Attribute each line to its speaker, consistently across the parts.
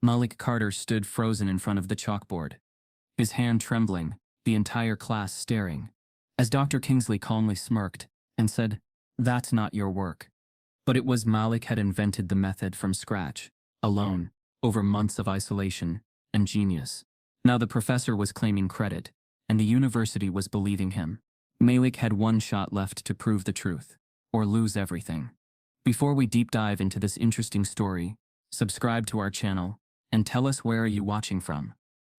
Speaker 1: Malik Carter stood frozen in front of the chalkboard, his hand trembling, the entire class staring, as Dr. Kingsley calmly smirked and said, "That's not your work." But it was. Malik had invented the method from scratch, alone, over months of isolation and genius. Now the professor was claiming credit, and the university was believing him. Malik had one shot left to prove the truth, or lose everything. Before we deep dive into this interesting story, subscribe to our channel, and tell us where are you watching from.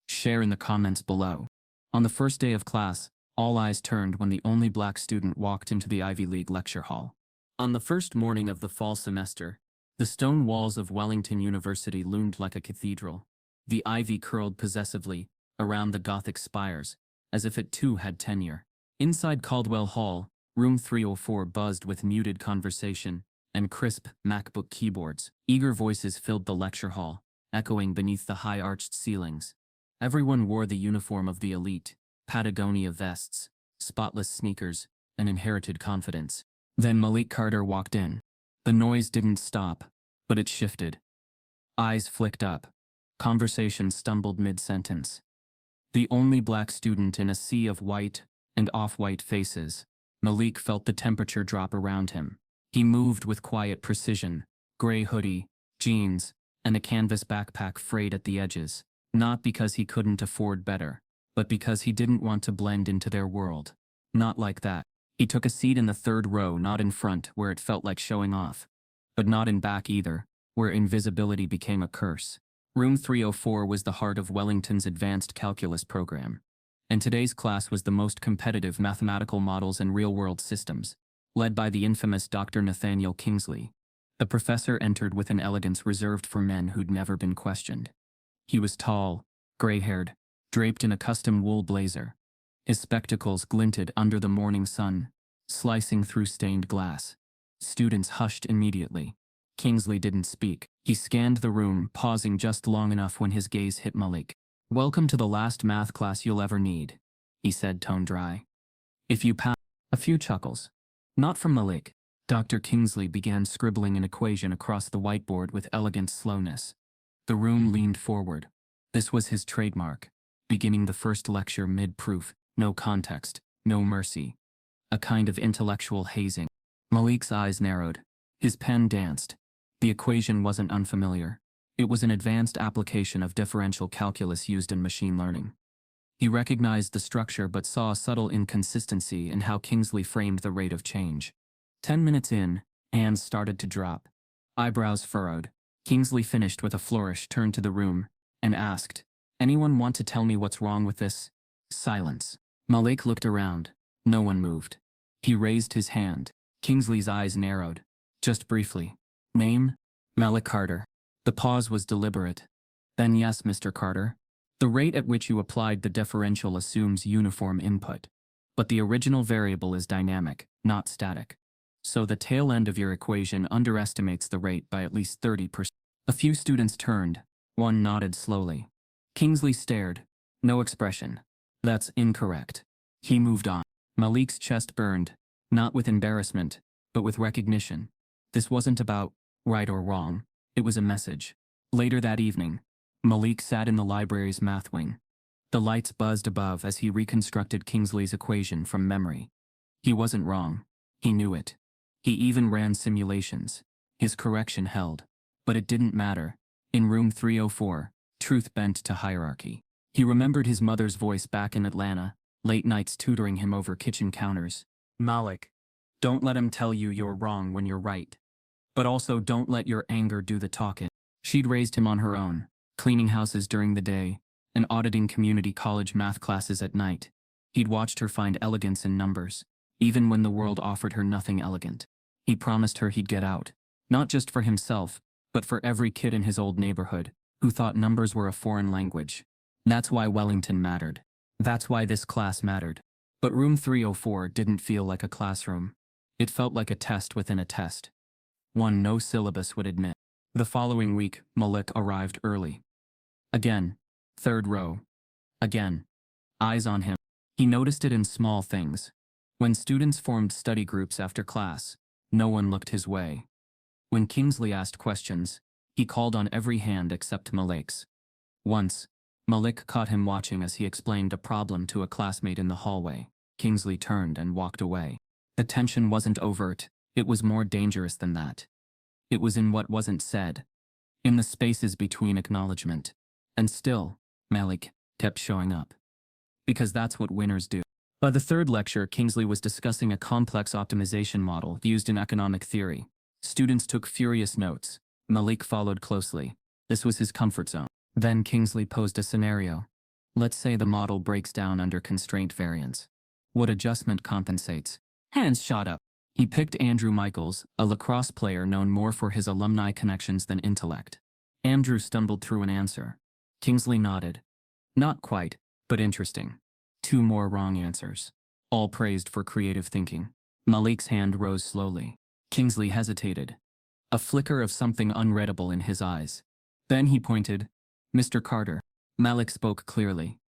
Speaker 1: Share in the comments below. On the first day of class, all eyes turned when the only black student walked into the Ivy League lecture hall. On the first morning of the fall semester, the stone walls of Wellington University loomed like a cathedral. The ivy curled possessively around the Gothic spires, as if it too had tenure. Inside Caldwell Hall, room 304 buzzed with muted conversation and crisp MacBook keyboards. Eager voices filled the lecture hall, echoing beneath the high-arched ceilings. Everyone wore the uniform of the elite, Patagonia vests, spotless sneakers, and inherited confidence. Then Malik Carter walked in. The noise didn't stop, but it shifted. Eyes flicked up. Conversation stumbled mid-sentence. The only black student in a sea of white and off-white faces, Malik felt the temperature drop around him. He moved with quiet precision, gray hoodie, jeans, and a canvas backpack frayed at the edges, not because he couldn't afford better, but because he didn't want to blend into their world. Not like that. He took a seat in the third row, not in front, where it felt like showing off, but not in back either, where invisibility became a curse. Room 304 was the heart of Wellington's advanced calculus program, and today's class was the most competitive mathematical models and real-world systems, led by the infamous Dr. Nathaniel Kingsley. The professor entered with an elegance reserved for men who'd never been questioned. He was tall, gray-haired, draped in a custom wool blazer. His spectacles glinted under the morning sun, slicing through stained glass. Students hushed immediately. Kingsley didn't speak. He scanned the room, pausing just long enough when his gaze hit Malik. "Welcome to the last math class you'll ever need," he said, tone dry. "If you pass..." A few chuckles. Not from Malik. Dr. Kingsley began scribbling an equation across the whiteboard with elegant slowness. The room leaned forward. This was his trademark, beginning the first lecture mid-proof, no context, no mercy. A kind of intellectual hazing. Malik's eyes narrowed. His pen danced. The equation wasn't unfamiliar. It was an advanced application of differential calculus used in machine learning. He recognized the structure but saw a subtle inconsistency in how Kingsley framed the rate of change. 10 minutes in, hands started to drop. Eyebrows furrowed. Kingsley finished with a flourish, turned to the room, and asked, "Anyone want to tell me what's wrong with this?" Silence. Malik looked around. No one moved. He raised his hand. Kingsley's eyes narrowed. Just briefly. "Name?" "Malik Carter." The pause was deliberate. "Then yes, Mr. Carter. The rate at which you applied the differential assumes uniform input. But the original variable is dynamic, not static. So the tail end of your equation underestimates the rate by at least 30%. A few students turned. One nodded slowly. Kingsley stared. No expression. "That's incorrect." He moved on. Malik's chest burned, not with embarrassment, but with recognition. This wasn't about right or wrong. It was a message. Later that evening, Malik sat in the library's math wing. The lights buzzed above as he reconstructed Kingsley's equation from memory. He wasn't wrong. He knew it. He even ran simulations. His correction held. But it didn't matter. In room 304, truth bent to hierarchy. He remembered his mother's voice back in Atlanta, late nights tutoring him over kitchen counters. "Malik, don't let him tell you you're wrong when you're right. But also don't let your anger do the talking." She'd raised him on her own, cleaning houses during the day and auditing community college math classes at night. He'd watched her find elegance in numbers, even when the world offered her nothing elegant. He promised her he'd get out, not just for himself, but for every kid in his old neighborhood who thought numbers were a foreign language. That's why Wellington mattered. That's why this class mattered. But room 304 didn't feel like a classroom. It felt like a test within a test. One no syllabus would admit. The following week, Malik arrived early. Again. Third row. Again. Eyes on him. He noticed it in small things. When students formed study groups after class, no one looked his way. When Kingsley asked questions, He called on every hand except Malik's. Once, Malik caught him watching as he explained a problem to a classmate in the hallway. Kingsley turned and walked away. The tension wasn't overt, it was more dangerous than that. It was in what wasn't said, in the spaces between acknowledgement. And still, Malik kept showing up. Because that's what winners do. By the third lecture, Kingsley was discussing a complex optimization model used in economic theory. Students took furious notes. Malik followed closely. This was his comfort zone. Then Kingsley posed a scenario. Let's say the model breaks down under constraint variance. What adjustment compensates? Hands shot up. He picked Andrew Michaels, a lacrosse player known more for his alumni connections than intellect. Andrew stumbled through an answer. Kingsley nodded. Not quite, but interesting. 2 more wrong answers. All praised for creative thinking. Malik's hand rose slowly. Kingsley hesitated. A flicker of something unreadable in his eyes. Then he pointed. Mr. Carter. Malik spoke clearly.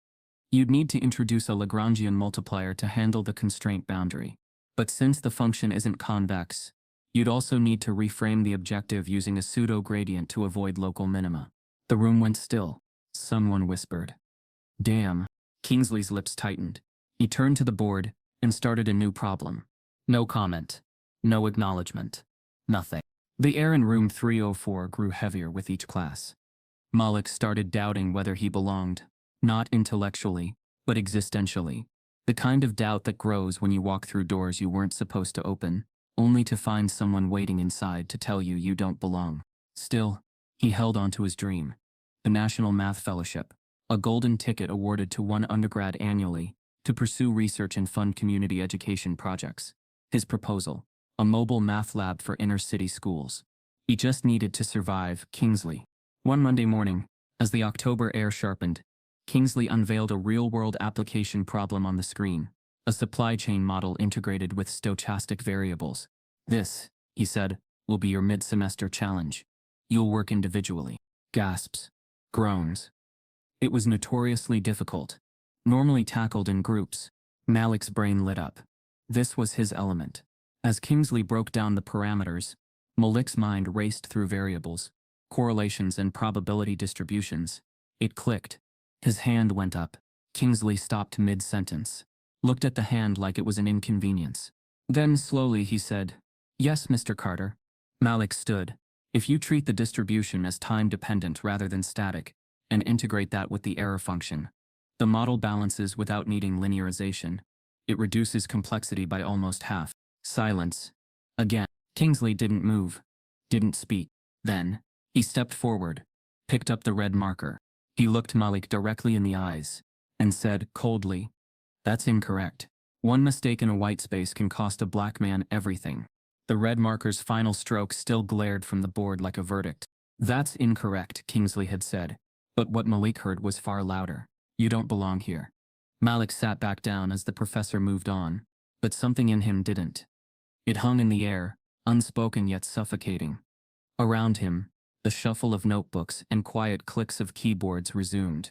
Speaker 1: You'd need to introduce a Lagrangian multiplier to handle the constraint boundary. But since the function isn't convex, you'd also need to reframe the objective using a pseudo-gradient to avoid local minima. The room went still. Someone whispered. Damn. Kingsley's lips tightened. He turned to the board and started a new problem. No comment. No acknowledgement. Nothing. The air in room 304 grew heavier with each class. Malik started doubting whether he belonged, not intellectually, but existentially. The kind of doubt that grows when you walk through doors you weren't supposed to open, only to find someone waiting inside to tell you don't belong. Still, he held on to his dream. The National Math Fellowship, a golden ticket awarded to one undergrad annually to pursue research and fund community education projects. His proposal, a mobile math lab for inner-city schools. He just needed to survive. Kingsley. One Monday morning, as the October air sharpened, Kingsley unveiled a real-world application problem on the screen, a supply chain model integrated with stochastic variables. This, he said, will be your mid-semester challenge. You'll work individually. Gasps. Groans. It was notoriously difficult, normally tackled in groups. Malik's brain lit up. This was his element. As Kingsley broke down the parameters, Malik's mind raced through variables, correlations and probability distributions. It clicked. His hand went up. Kingsley stopped mid-sentence, looked at the hand like it was an inconvenience. Then slowly he said, Yes, Mr. Carter. Malik stood. If you treat the distribution as time-dependent rather than static, and integrate that with the error function, the model balances without needing linearization. It reduces complexity by almost half. Silence. Again. Kingsley didn't move. Didn't speak. Then, he stepped forward, picked up the red marker. He looked Malik directly in the eyes, and said coldly, That's incorrect. One mistake in a white space can cost a black man everything. The red marker's final stroke still glared from the board like a verdict. That's incorrect, Kingsley had said. But what Malik heard was far louder. You don't belong here. Malik sat back down as the professor moved on, but something in him didn't. It hung in the air, unspoken yet suffocating. Around him, the shuffle of notebooks and quiet clicks of keyboards resumed.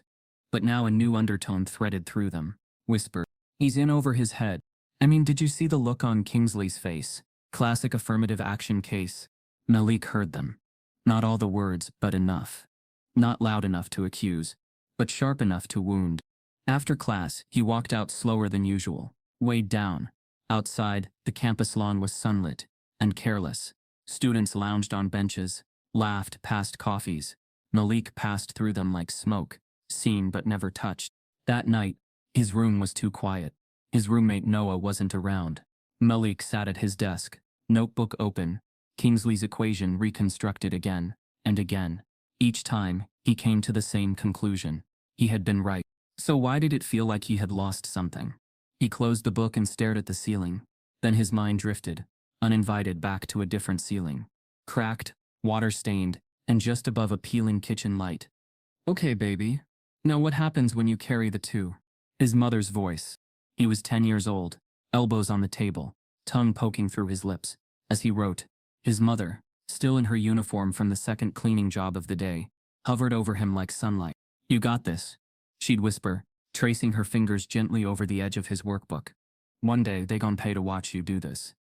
Speaker 1: But now a new undertone threaded through them. Whispered. He's in over his head. I mean, did you see the look on Kingsley's face? Classic affirmative action case. Malik heard them. Not all the words, but enough. Not loud enough to accuse, but sharp enough to wound. After class, he walked out slower than usual, weighed down. Outside, the campus lawn was sunlit and careless. Students lounged on benches, laughed past coffees. Malik passed through them like smoke, seen but never touched. That night, his room was too quiet. His roommate Noah wasn't around. Malik sat at his desk, notebook open, Kingsley's equation reconstructed again and again. Each time, he came to the same conclusion. He had been right. So why did it feel like he had lost something? He closed the book and stared at the ceiling. Then his mind drifted, uninvited, back to a different ceiling. Cracked, water-stained, and just above a peeling kitchen light. Okay, baby. Now what happens when you carry the two? His mother's voice. He was 10 years old, elbows on the table, tongue poking through his lips. As he wrote, his mother, still in her uniform from the second cleaning job of the day, hovered over him like sunlight. You got this, she'd whisper, tracing her fingers gently over the edge of his workbook. One day they gon' pay to watch you do this.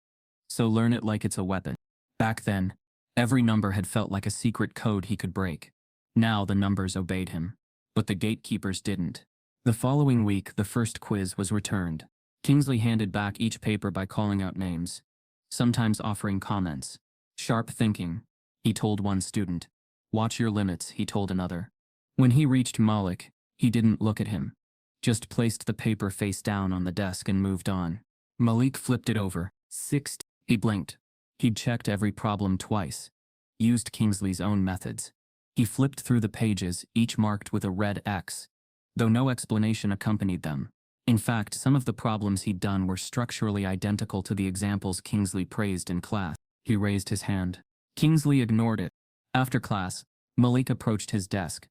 Speaker 1: So learn it like it's a weapon. Back then, Every number had felt like a secret code he could break. Now the numbers obeyed him. But the gatekeepers didn't. The following week, the first quiz was returned. Kingsley handed back each paper by calling out names, sometimes offering comments. Sharp thinking, he told one student. Watch your limits, he told another. When he reached Malik, he didn't look at him. Just placed the paper face down on the desk and moved on. Malik flipped it over. 60. He blinked. He'd checked every problem twice. Used Kingsley's own methods. He flipped through the pages, each marked with a red X, though no explanation accompanied them. In fact, some of the problems he'd done were structurally identical to the examples Kingsley praised in class. He raised his hand. Kingsley ignored it. After class, Malik approached his desk.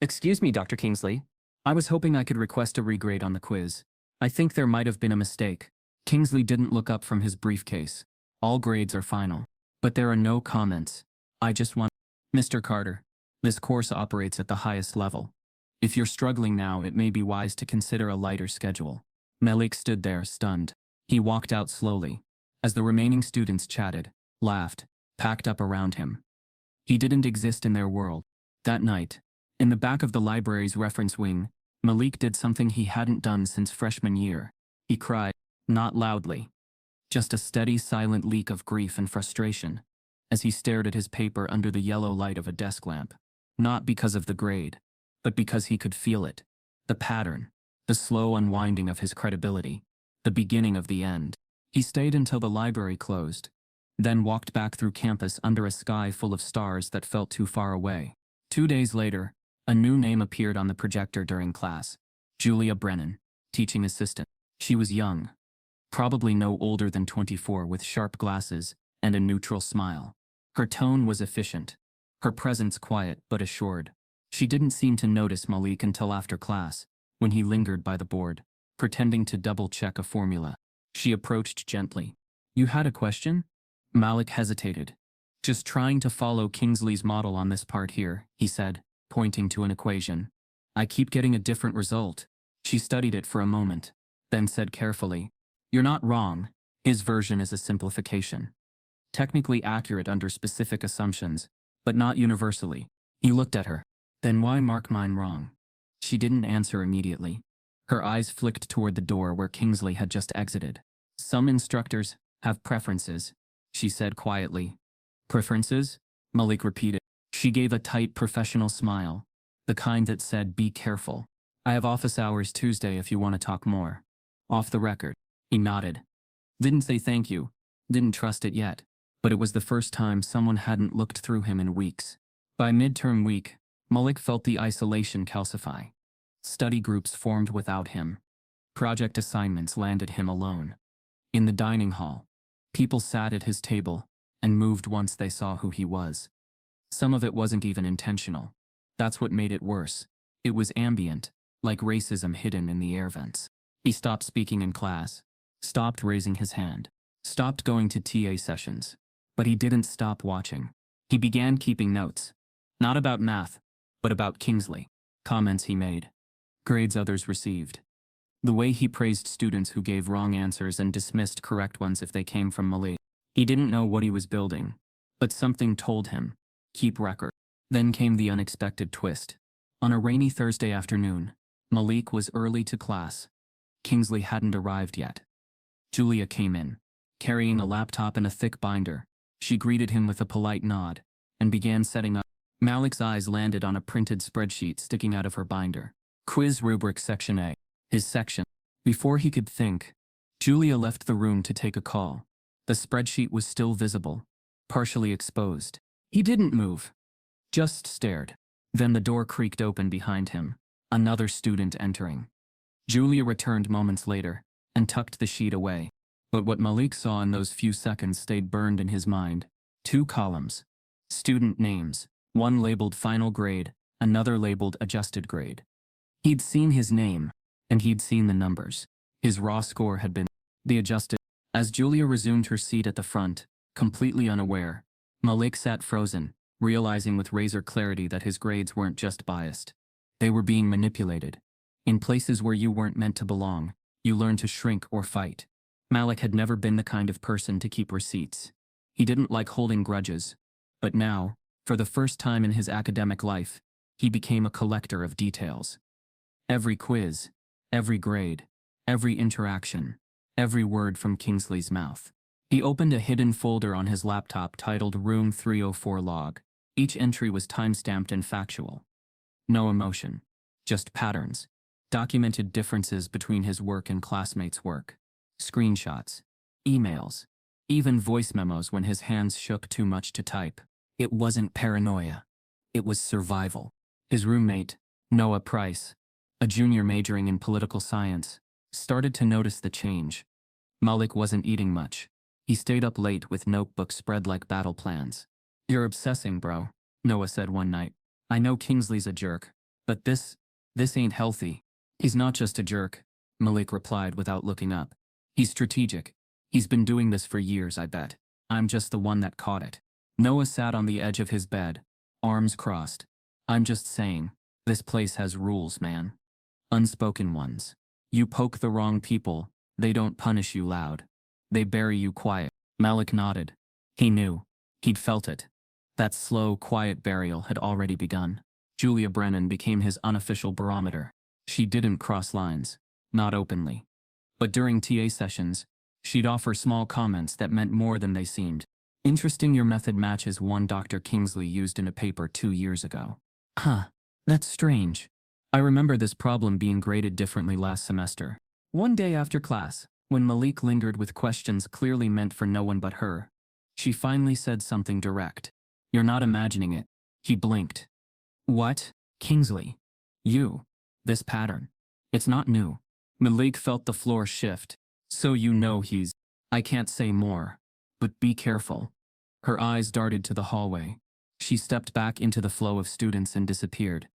Speaker 1: Excuse me, Dr. Kingsley. I was hoping I could request a regrade on the quiz. I think there might have been a mistake. Kingsley didn't look up from his briefcase. All grades are final. But there are no comments. I just want... Mr. Carter, this course operates at the highest level. If you're struggling now, it may be wise to consider a lighter schedule. Malik stood there, stunned. He walked out slowly. As the remaining students chatted, laughed, packed up around him. He didn't exist in their world. That night, in the back of the library's reference wing, Malik did something he hadn't done since freshman year. He cried, not loudly. Just a steady, silent leak of grief and frustration, as he stared at his paper under the yellow light of a desk lamp. Not because of the grade, but because he could feel it. The pattern, the slow unwinding of his credibility, the beginning of the end. He stayed until the library closed, then walked back through campus under a sky full of stars that felt too far away. 2 days later, a new name appeared on the projector during class. Julia Brennan, teaching assistant. She was young, probably no older than 24, with sharp glasses and a neutral smile. Her tone was efficient, her presence quiet but assured. She didn't seem to notice Malik until after class, when he lingered by the board, pretending to double-check a formula. She approached gently. You had a question? Malik hesitated. Just trying to follow Kingsley's model on this part here, he said, pointing to an equation. I keep getting a different result. She studied it for a moment, then said carefully, You're not wrong. His version is a simplification. Technically accurate under specific assumptions, but not universally. He looked at her. Then why mark mine wrong? She didn't answer immediately. Her eyes flicked toward the door where Kingsley had just exited. Some instructors have preferences, she said quietly. Preferences? Malik repeated. She gave a tight professional smile, the kind that said, be careful. I have office hours Tuesday if you want to talk more. Off the record. He nodded. Didn't say thank you. Didn't trust it yet. But it was the first time someone hadn't looked through him in weeks. By midterm week, Malik felt the isolation calcify. Study groups formed without him. Project assignments landed him alone. In the dining hall, people sat at his table and moved once they saw who he was. Some of it wasn't even intentional. That's what made it worse. It was ambient, like racism hidden in the air vents. He stopped speaking in class, stopped raising his hand, stopped going to TA sessions. But he didn't stop watching. He began keeping notes. Not about math, but about Kingsley. Comments he made. Grades others received. The way he praised students who gave wrong answers and dismissed correct ones if they came from Malik. He didn't know what he was building, but something told him, keep record. Then came the unexpected twist. On a rainy Thursday afternoon, Malik was early to class. Kingsley hadn't arrived yet. Julia came in, carrying a laptop and a thick binder. She greeted him with a polite nod and began setting up. Malik's eyes landed on a printed spreadsheet sticking out of her binder. Quiz rubric section A. His section. Before he could think, Julia left the room to take a call. The spreadsheet was still visible, partially exposed. He didn't move, just stared. Then the door creaked open behind him, another student entering. Julia returned moments later and tucked the sheet away. But what Malik saw in those few seconds stayed burned in his mind. 2 columns. Student names, one labeled final grade, another labeled adjusted grade. He'd seen his name, and he'd seen the numbers. His raw score had been the adjusted. As Julia resumed her seat at the front, completely unaware, Malik sat frozen, realizing with razor clarity that his grades weren't just biased. They were being manipulated. In places where you weren't meant to belong, you learn to shrink or fight. Malik had never been the kind of person to keep receipts. He didn't like holding grudges, But now, for the first time in his academic life, he became a collector of details. Every quiz, every grade, every interaction, every word from Kingsley's mouth. He opened a hidden folder on his laptop titled Room 304 Log. Each entry was time-stamped and factual. No emotion, just patterns. Documented differences between his work and classmates' work. Screenshots, emails, even voice memos when his hands shook too much to type. It wasn't paranoia. It was survival. His roommate, Noah Price, a junior majoring in political science, started to notice the change. Malik wasn't eating much. He stayed up late with notebooks spread like battle plans. "You're obsessing, bro," Noah said one night. "I know Kingsley's a jerk, but this ain't healthy." "He's not just a jerk," Malik replied without looking up. "He's strategic. He's been doing this for years, I bet. I'm just the one that caught it." Noah sat on the edge of his bed, arms crossed. "I'm just saying, this place has rules, man. Unspoken ones. You poke the wrong people, they don't punish you loud. They bury you quiet." Malik nodded. He knew. He'd felt it. That slow, quiet burial had already begun. Julia Brennan became his unofficial barometer. She didn't cross lines. Not openly. But during TA sessions, she'd offer small comments that meant more than they seemed. "Interesting, your method matches one Dr. Kingsley used in a paper 2 years ago." "Huh, that's strange. I remember this problem being graded differently last semester." One day after class, when Malik lingered with questions clearly meant for no one but her, she finally said something direct. "You're not imagining it." He blinked. "What? Kingsley? You? This pattern? It's not new." Malik felt the floor shift. "So you know he's—" "I can't say more. But be careful." Her eyes darted to the hallway. She stepped back into the flow of students and disappeared.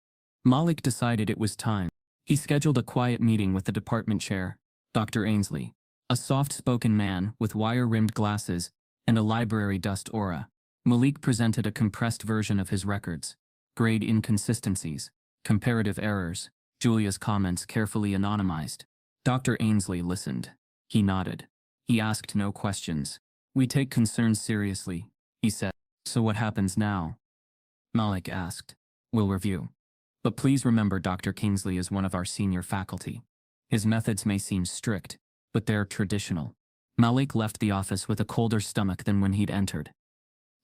Speaker 1: Malik decided it was time. He scheduled a quiet meeting with the department chair, Dr. Ainsley, a soft-spoken man with wire-rimmed glasses and a library dust aura. Malik presented a compressed version of his records, grade inconsistencies, comparative errors, Julia's comments carefully anonymized. Dr. Ainsley listened. He nodded. He asked no questions. "We take concerns seriously," he said. "So what happens now?" Malik asked. "We'll review. But please remember, Dr. Kingsley is one of our senior faculty. His methods may seem strict, but they're traditional." Malik left the office with a colder stomach than when he'd entered.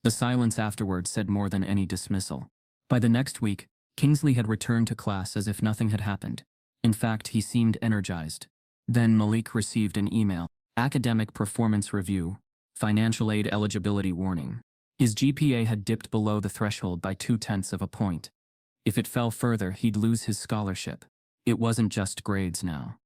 Speaker 1: The silence afterward said more than any dismissal. By the next week, Kingsley had returned to class as if nothing had happened. In fact, he seemed energized. Then Malik received an email. "Academic performance review. Financial aid eligibility warning." His GPA had dipped below the threshold by 0.2 of a point. If it fell further, he'd lose his scholarship. It wasn't just grades now.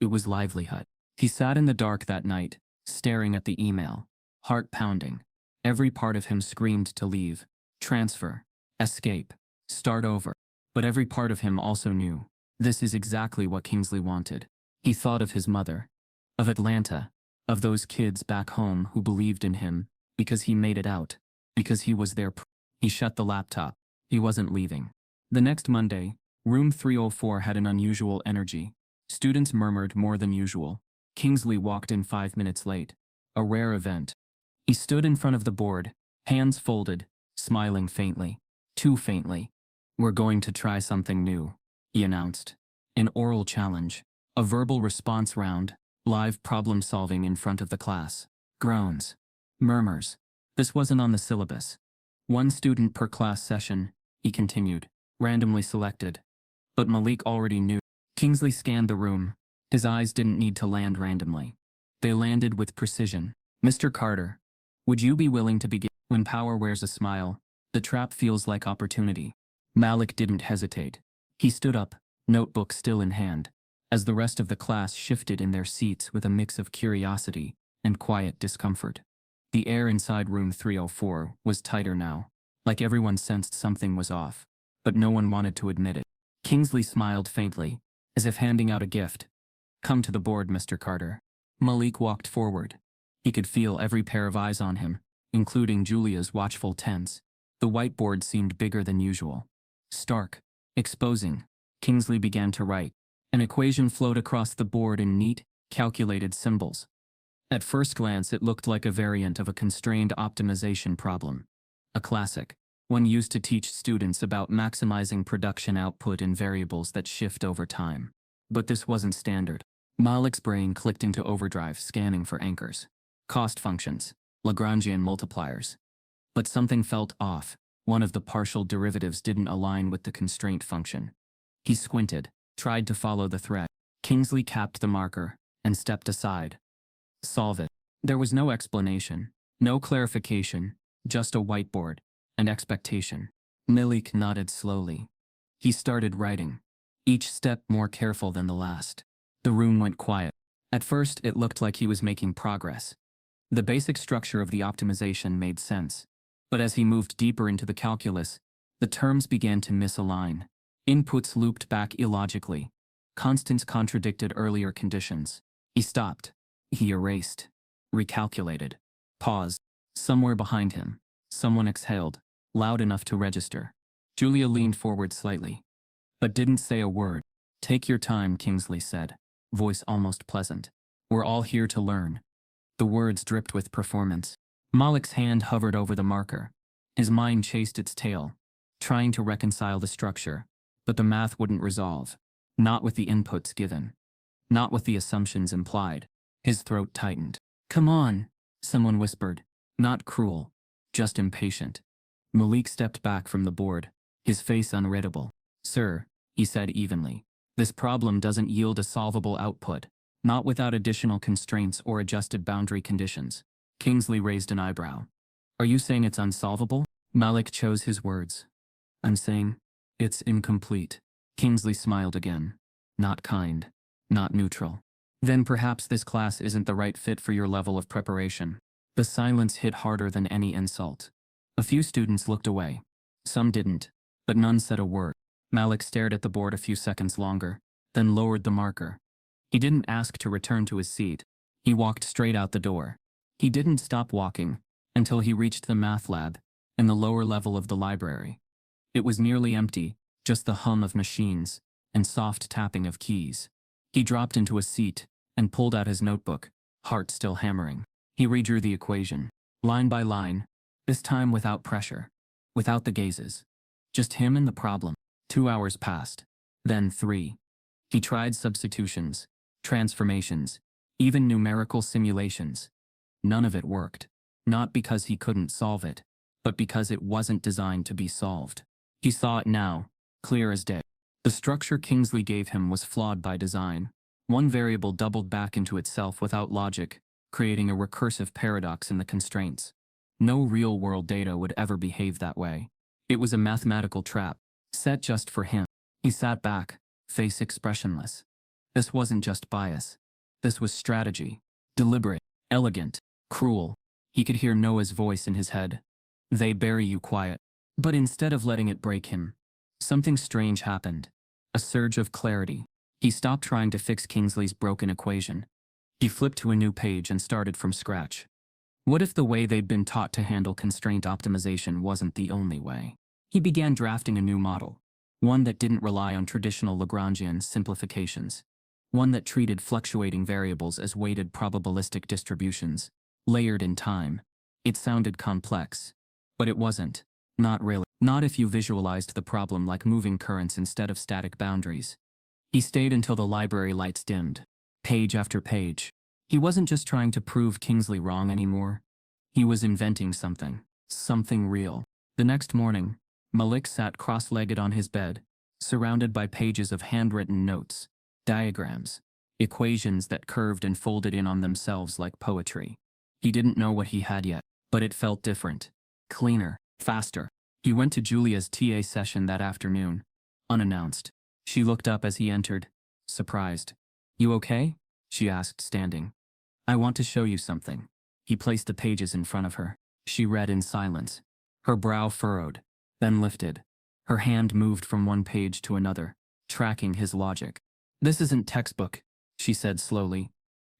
Speaker 1: It was livelihood. He sat in the dark that night, staring at the email, heart pounding. Every part of him screamed to leave, transfer, escape, start over. But every part of him also knew, this is exactly what Kingsley wanted. He thought of his mother, of Atlanta, of those kids back home who believed in him, because he made it out, because he was their He shut the laptop. He wasn't leaving. The next Monday, room 304 had an unusual energy. Students murmured more than usual. Kingsley walked in 5 minutes late. A rare event. He stood in front of the board, hands folded, smiling faintly. Too faintly. "We're going to try something new," he announced. An oral challenge. A verbal response round. Live problem solving in front of the class. Groans. Murmurs. This wasn't on the syllabus. 1 student per class session, he continued. Randomly selected. But Malik already knew. Kingsley scanned the room. His eyes didn't need to land randomly. They landed with precision. "Mr. Carter, would you be willing to begin?" When power wears a smile, the trap feels like opportunity. Malik didn't hesitate. He stood up, notebook still in hand, as the rest of the class shifted in their seats with a mix of curiosity and quiet discomfort. The air inside room 304 was tighter now, like everyone sensed something was off, but no one wanted to admit it. Kingsley smiled faintly, as if handing out a gift. "Come to the board, Mr. Carter." Malik walked forward. He could feel every pair of eyes on him, including Julia's watchful tense. The whiteboard seemed bigger than usual. Stark, exposing. Kingsley began to write. An equation flowed across the board in neat, calculated symbols. At first glance, it looked like a variant of a constrained optimization problem. A classic. One used to teach students about maximizing production output in variables that shift over time. But this wasn't standard. Malik's brain clicked into overdrive, scanning for anchors, cost functions, Lagrangian multipliers. But something felt off. One of the partial derivatives didn't align with the constraint function. He squinted, tried to follow the thread. Kingsley capped the marker and stepped aside. Solve it. There was no explanation, no clarification, just a whiteboard and expectation. Malik nodded slowly. He started writing, each step more careful than the last. The room went quiet. At first, it looked like he was making progress. The basic structure of the optimization made sense. But as he moved deeper into the calculus, the terms began to misalign. Inputs looped back illogically. Constants contradicted earlier conditions. He stopped. He erased. Recalculated. Paused. Somewhere behind him, someone exhaled, loud enough to register. Julia leaned forward slightly, but didn't say a word. "Take your time," Kingsley said, voice almost pleasant. "We're all here to learn." The words dripped with performance. Malik's hand hovered over the marker. His mind chased its tail, trying to reconcile the structure, but the math wouldn't resolve. Not with the inputs given. Not with the assumptions implied. His throat tightened. "Come on," someone whispered. Not cruel, just impatient. Malik stepped back from the board, his face unreadable. "Sir," he said evenly, "this problem doesn't yield a solvable output, not without additional constraints or adjusted boundary conditions." Kingsley raised an eyebrow. "Are you saying it's unsolvable?" Malik chose his words. "I'm saying it's incomplete." Kingsley smiled again. Not kind, not neutral. "Then perhaps this class isn't the right fit for your level of preparation." The silence hit harder than any insult. A few students looked away. Some didn't, but none said a word. Malik stared at the board a few seconds longer, then lowered the marker. He didn't ask to return to his seat. He walked straight out the door. He didn't stop walking until he reached the math lab in the lower level of the library. It was nearly empty, just the hum of machines and soft tapping of keys. He dropped into a seat and pulled out his notebook, heart still hammering. He redrew the equation, line by line, this time without pressure, without the gazes. Just him and the problem. 2 hours passed, then 3. He tried substitutions, transformations, even numerical simulations. None of it worked. Not because he couldn't solve it, but because it wasn't designed to be solved. He saw it now, clear as day. The structure Kingsley gave him was flawed by design. One variable doubled back into itself without logic, creating a recursive paradox in the constraints. No real-world data would ever behave that way. It was a mathematical trap, set just for him. He sat back, face expressionless. This wasn't just bias. This was strategy. Deliberate, elegant, cruel. He could hear Noah's voice in his head. "They bury you quiet." But instead of letting it break him, something strange happened. A surge of clarity. He stopped trying to fix Kingsley's broken equation. He flipped to a new page and started from scratch. What if the way they'd been taught to handle constraint optimization wasn't the only way? He began drafting a new model, one that didn't rely on traditional Lagrangian simplifications, one that treated fluctuating variables as weighted probabilistic distributions, layered in time. It sounded complex, but it wasn't. Not really. Not if you visualized the problem like moving currents instead of static boundaries. He stayed until the library lights dimmed. Page after page. He wasn't just trying to prove Kingsley wrong anymore. He was inventing something. Something real. The next morning, Malik sat cross-legged on his bed, surrounded by pages of handwritten notes, diagrams, equations that curved and folded in on themselves like poetry. He didn't know what he had yet, but it felt different. Cleaner. Faster. He went to Julia's TA session that afternoon, unannounced. She looked up as he entered, surprised. "You okay?" she asked, standing. "I want to show you something." He placed the pages in front of her. She read in silence. Her brow furrowed, then lifted. Her hand moved from one page to another, tracking his logic. "This isn't textbook," she said slowly.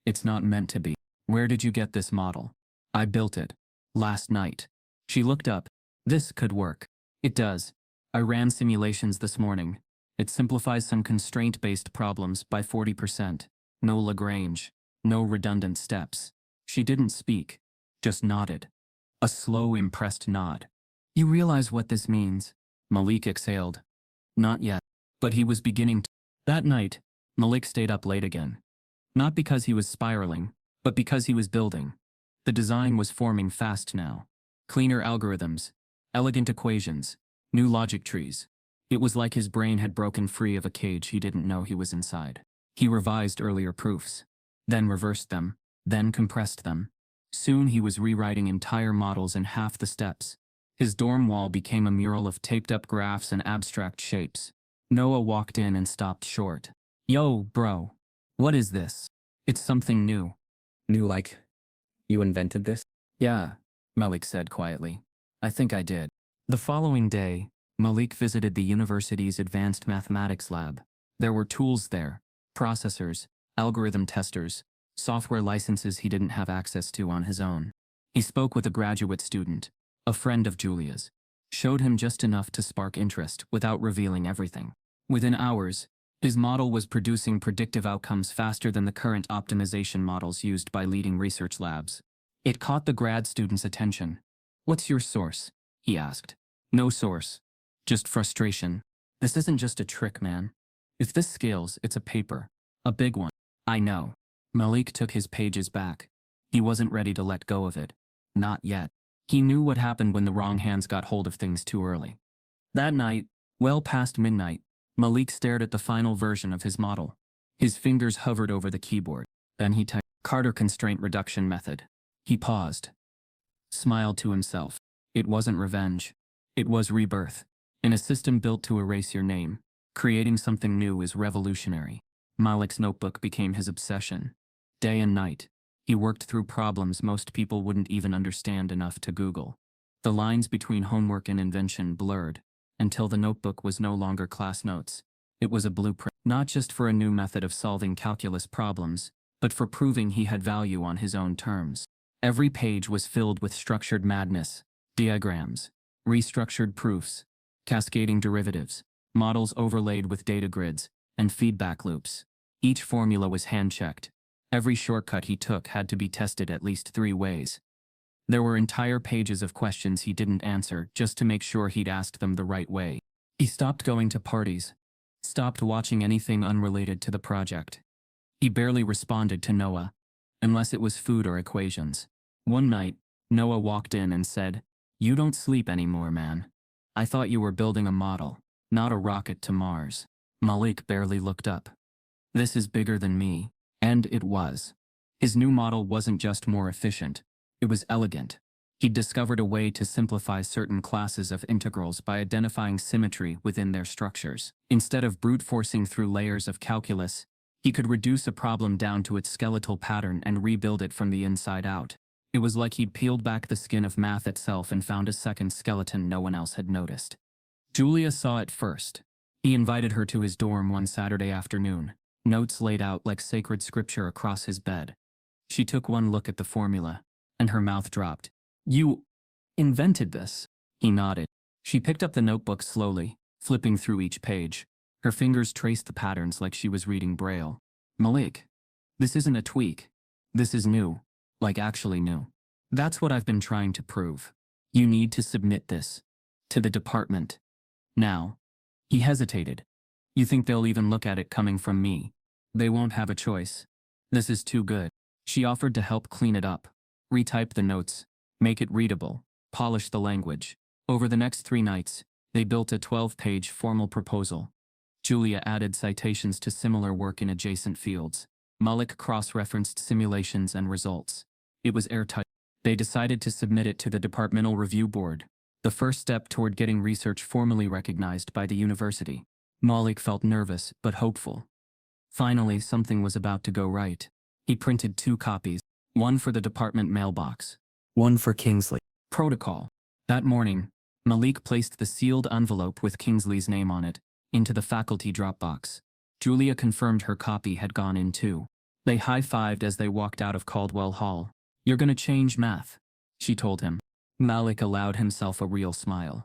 Speaker 1: "It's not meant to be. Where did you get this model?" "I built it. Last night." She looked up. "This could work." "It does. I ran simulations this morning. It simplifies some constraint-based problems by 40%. No Lagrange. No redundant steps." She didn't speak, just nodded. A slow, impressed nod. You realize what this means? Malik exhaled. Not yet. But he was beginning to. That night, Malik stayed up late again. Not because he was spiraling, but because he was building. The design was forming fast now. Cleaner algorithms, elegant equations, new logic trees. It was like his brain had broken free of a cage he didn't know he was inside. He revised earlier proofs, then reversed them, then compressed them. Soon he was rewriting entire models in half the steps. His dorm wall became a mural of taped-up graphs and abstract shapes. Noah walked in and stopped short. Yo, bro. What is this? It's something new.
Speaker 2: New like, you invented this?
Speaker 1: Yeah, Malik said quietly. I think I did. The following day, Malik visited the university's advanced mathematics lab. There were tools there, processors, algorithm testers, software licenses he didn't have access to on his own. He spoke with a graduate student, a friend of Julia's, showed him just enough to spark interest without revealing everything. Within hours, his model was producing predictive outcomes faster than the current optimization models used by leading research labs. It caught the grad student's attention. What's your source? He asked. No source. Just frustration. This isn't just a trick, man. If this scales, it's a paper. A big one. I know. Malik took his pages back. He wasn't ready to let go of it. Not yet. He knew what happened when the wrong hands got hold of things too early. That night, well past midnight, Malik stared at the final version of his model. His fingers hovered over the keyboard. Then he typed Carter constraint reduction method. He paused. Smiled to himself. It wasn't revenge. It was rebirth. In a system built to erase your name, creating something new is revolutionary. Malik's notebook became his obsession. Day and night, he worked through problems most people wouldn't even understand enough to Google. The lines between homework and invention blurred, until the notebook was no longer class notes. It was a blueprint, not just for a new method of solving calculus problems, but for proving he had value on his own terms. Every page was filled with structured madness, diagrams, restructured proofs, cascading derivatives, models overlaid with data grids, and feedback loops. Each formula was hand-checked. Every shortcut he took had to be tested at least 3 ways. There were entire pages of questions he didn't answer just to make sure he'd asked them the right way. He stopped going to parties, stopped watching anything unrelated to the project. He barely responded to Noah, unless it was food or equations. One night, Noah walked in and said, "You don't sleep anymore, man. I thought you were building a model, not a rocket to Mars." Malik barely looked up. This is bigger than me. And it was. His new model wasn't just more efficient, it was elegant. He'd discovered a way to simplify certain classes of integrals by identifying symmetry within their structures. Instead of brute forcing through layers of calculus, he could reduce a problem down to its skeletal pattern and rebuild it from the inside out. It was like he'd peeled back the skin of math itself and found a second skeleton no one else had noticed. Julia saw it first. He invited her to his dorm one Saturday afternoon, notes laid out like sacred scripture across his bed. She took one look at the formula, and her mouth dropped. "You invented this?" He nodded. She picked up the notebook slowly, flipping through each page. Her fingers traced the patterns like she was reading Braille. "Malik, this isn't a tweak. This is new, like actually new. That's what I've been trying to prove. You need to submit this to the department. Now." He hesitated. "You think they'll even look at it coming from me? They won't have a choice. This is too good." She offered to help clean it up, retype the notes, make it readable, polish the language. Over the next 3 nights, they built a 12-page formal proposal. Julia added citations to similar work in adjacent fields. Malik cross-referenced simulations and results. It was airtight. They decided to submit it to the departmental review board, the first step toward getting research formally recognized by the university. Malik felt nervous but hopeful. Finally, something was about to go right. He printed 2 copies, one for the department mailbox, one for Kingsley. Protocol. That morning, Malik placed the sealed envelope with Kingsley's name on it into the faculty Dropbox. Julia confirmed her copy had gone in too. They high-fived as they walked out of Caldwell Hall. "You're gonna change math," she told him. Malik allowed himself a real smile,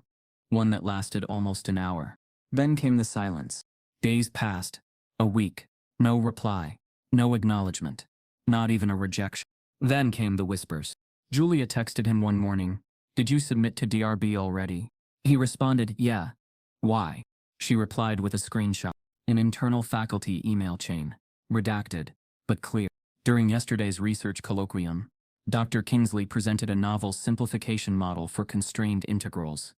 Speaker 1: one that lasted almost an hour. Then came the silence. Days passed. A week. No reply. No acknowledgement. Not even a rejection. Then came the whispers. Julia texted him one morning, Did you submit to DRB already? He responded, yeah. Why? She replied with a screenshot. An internal faculty email chain. Redacted, but clear. During yesterday's research colloquium, Dr. Kingsley presented a novel simplification model for constrained integrals.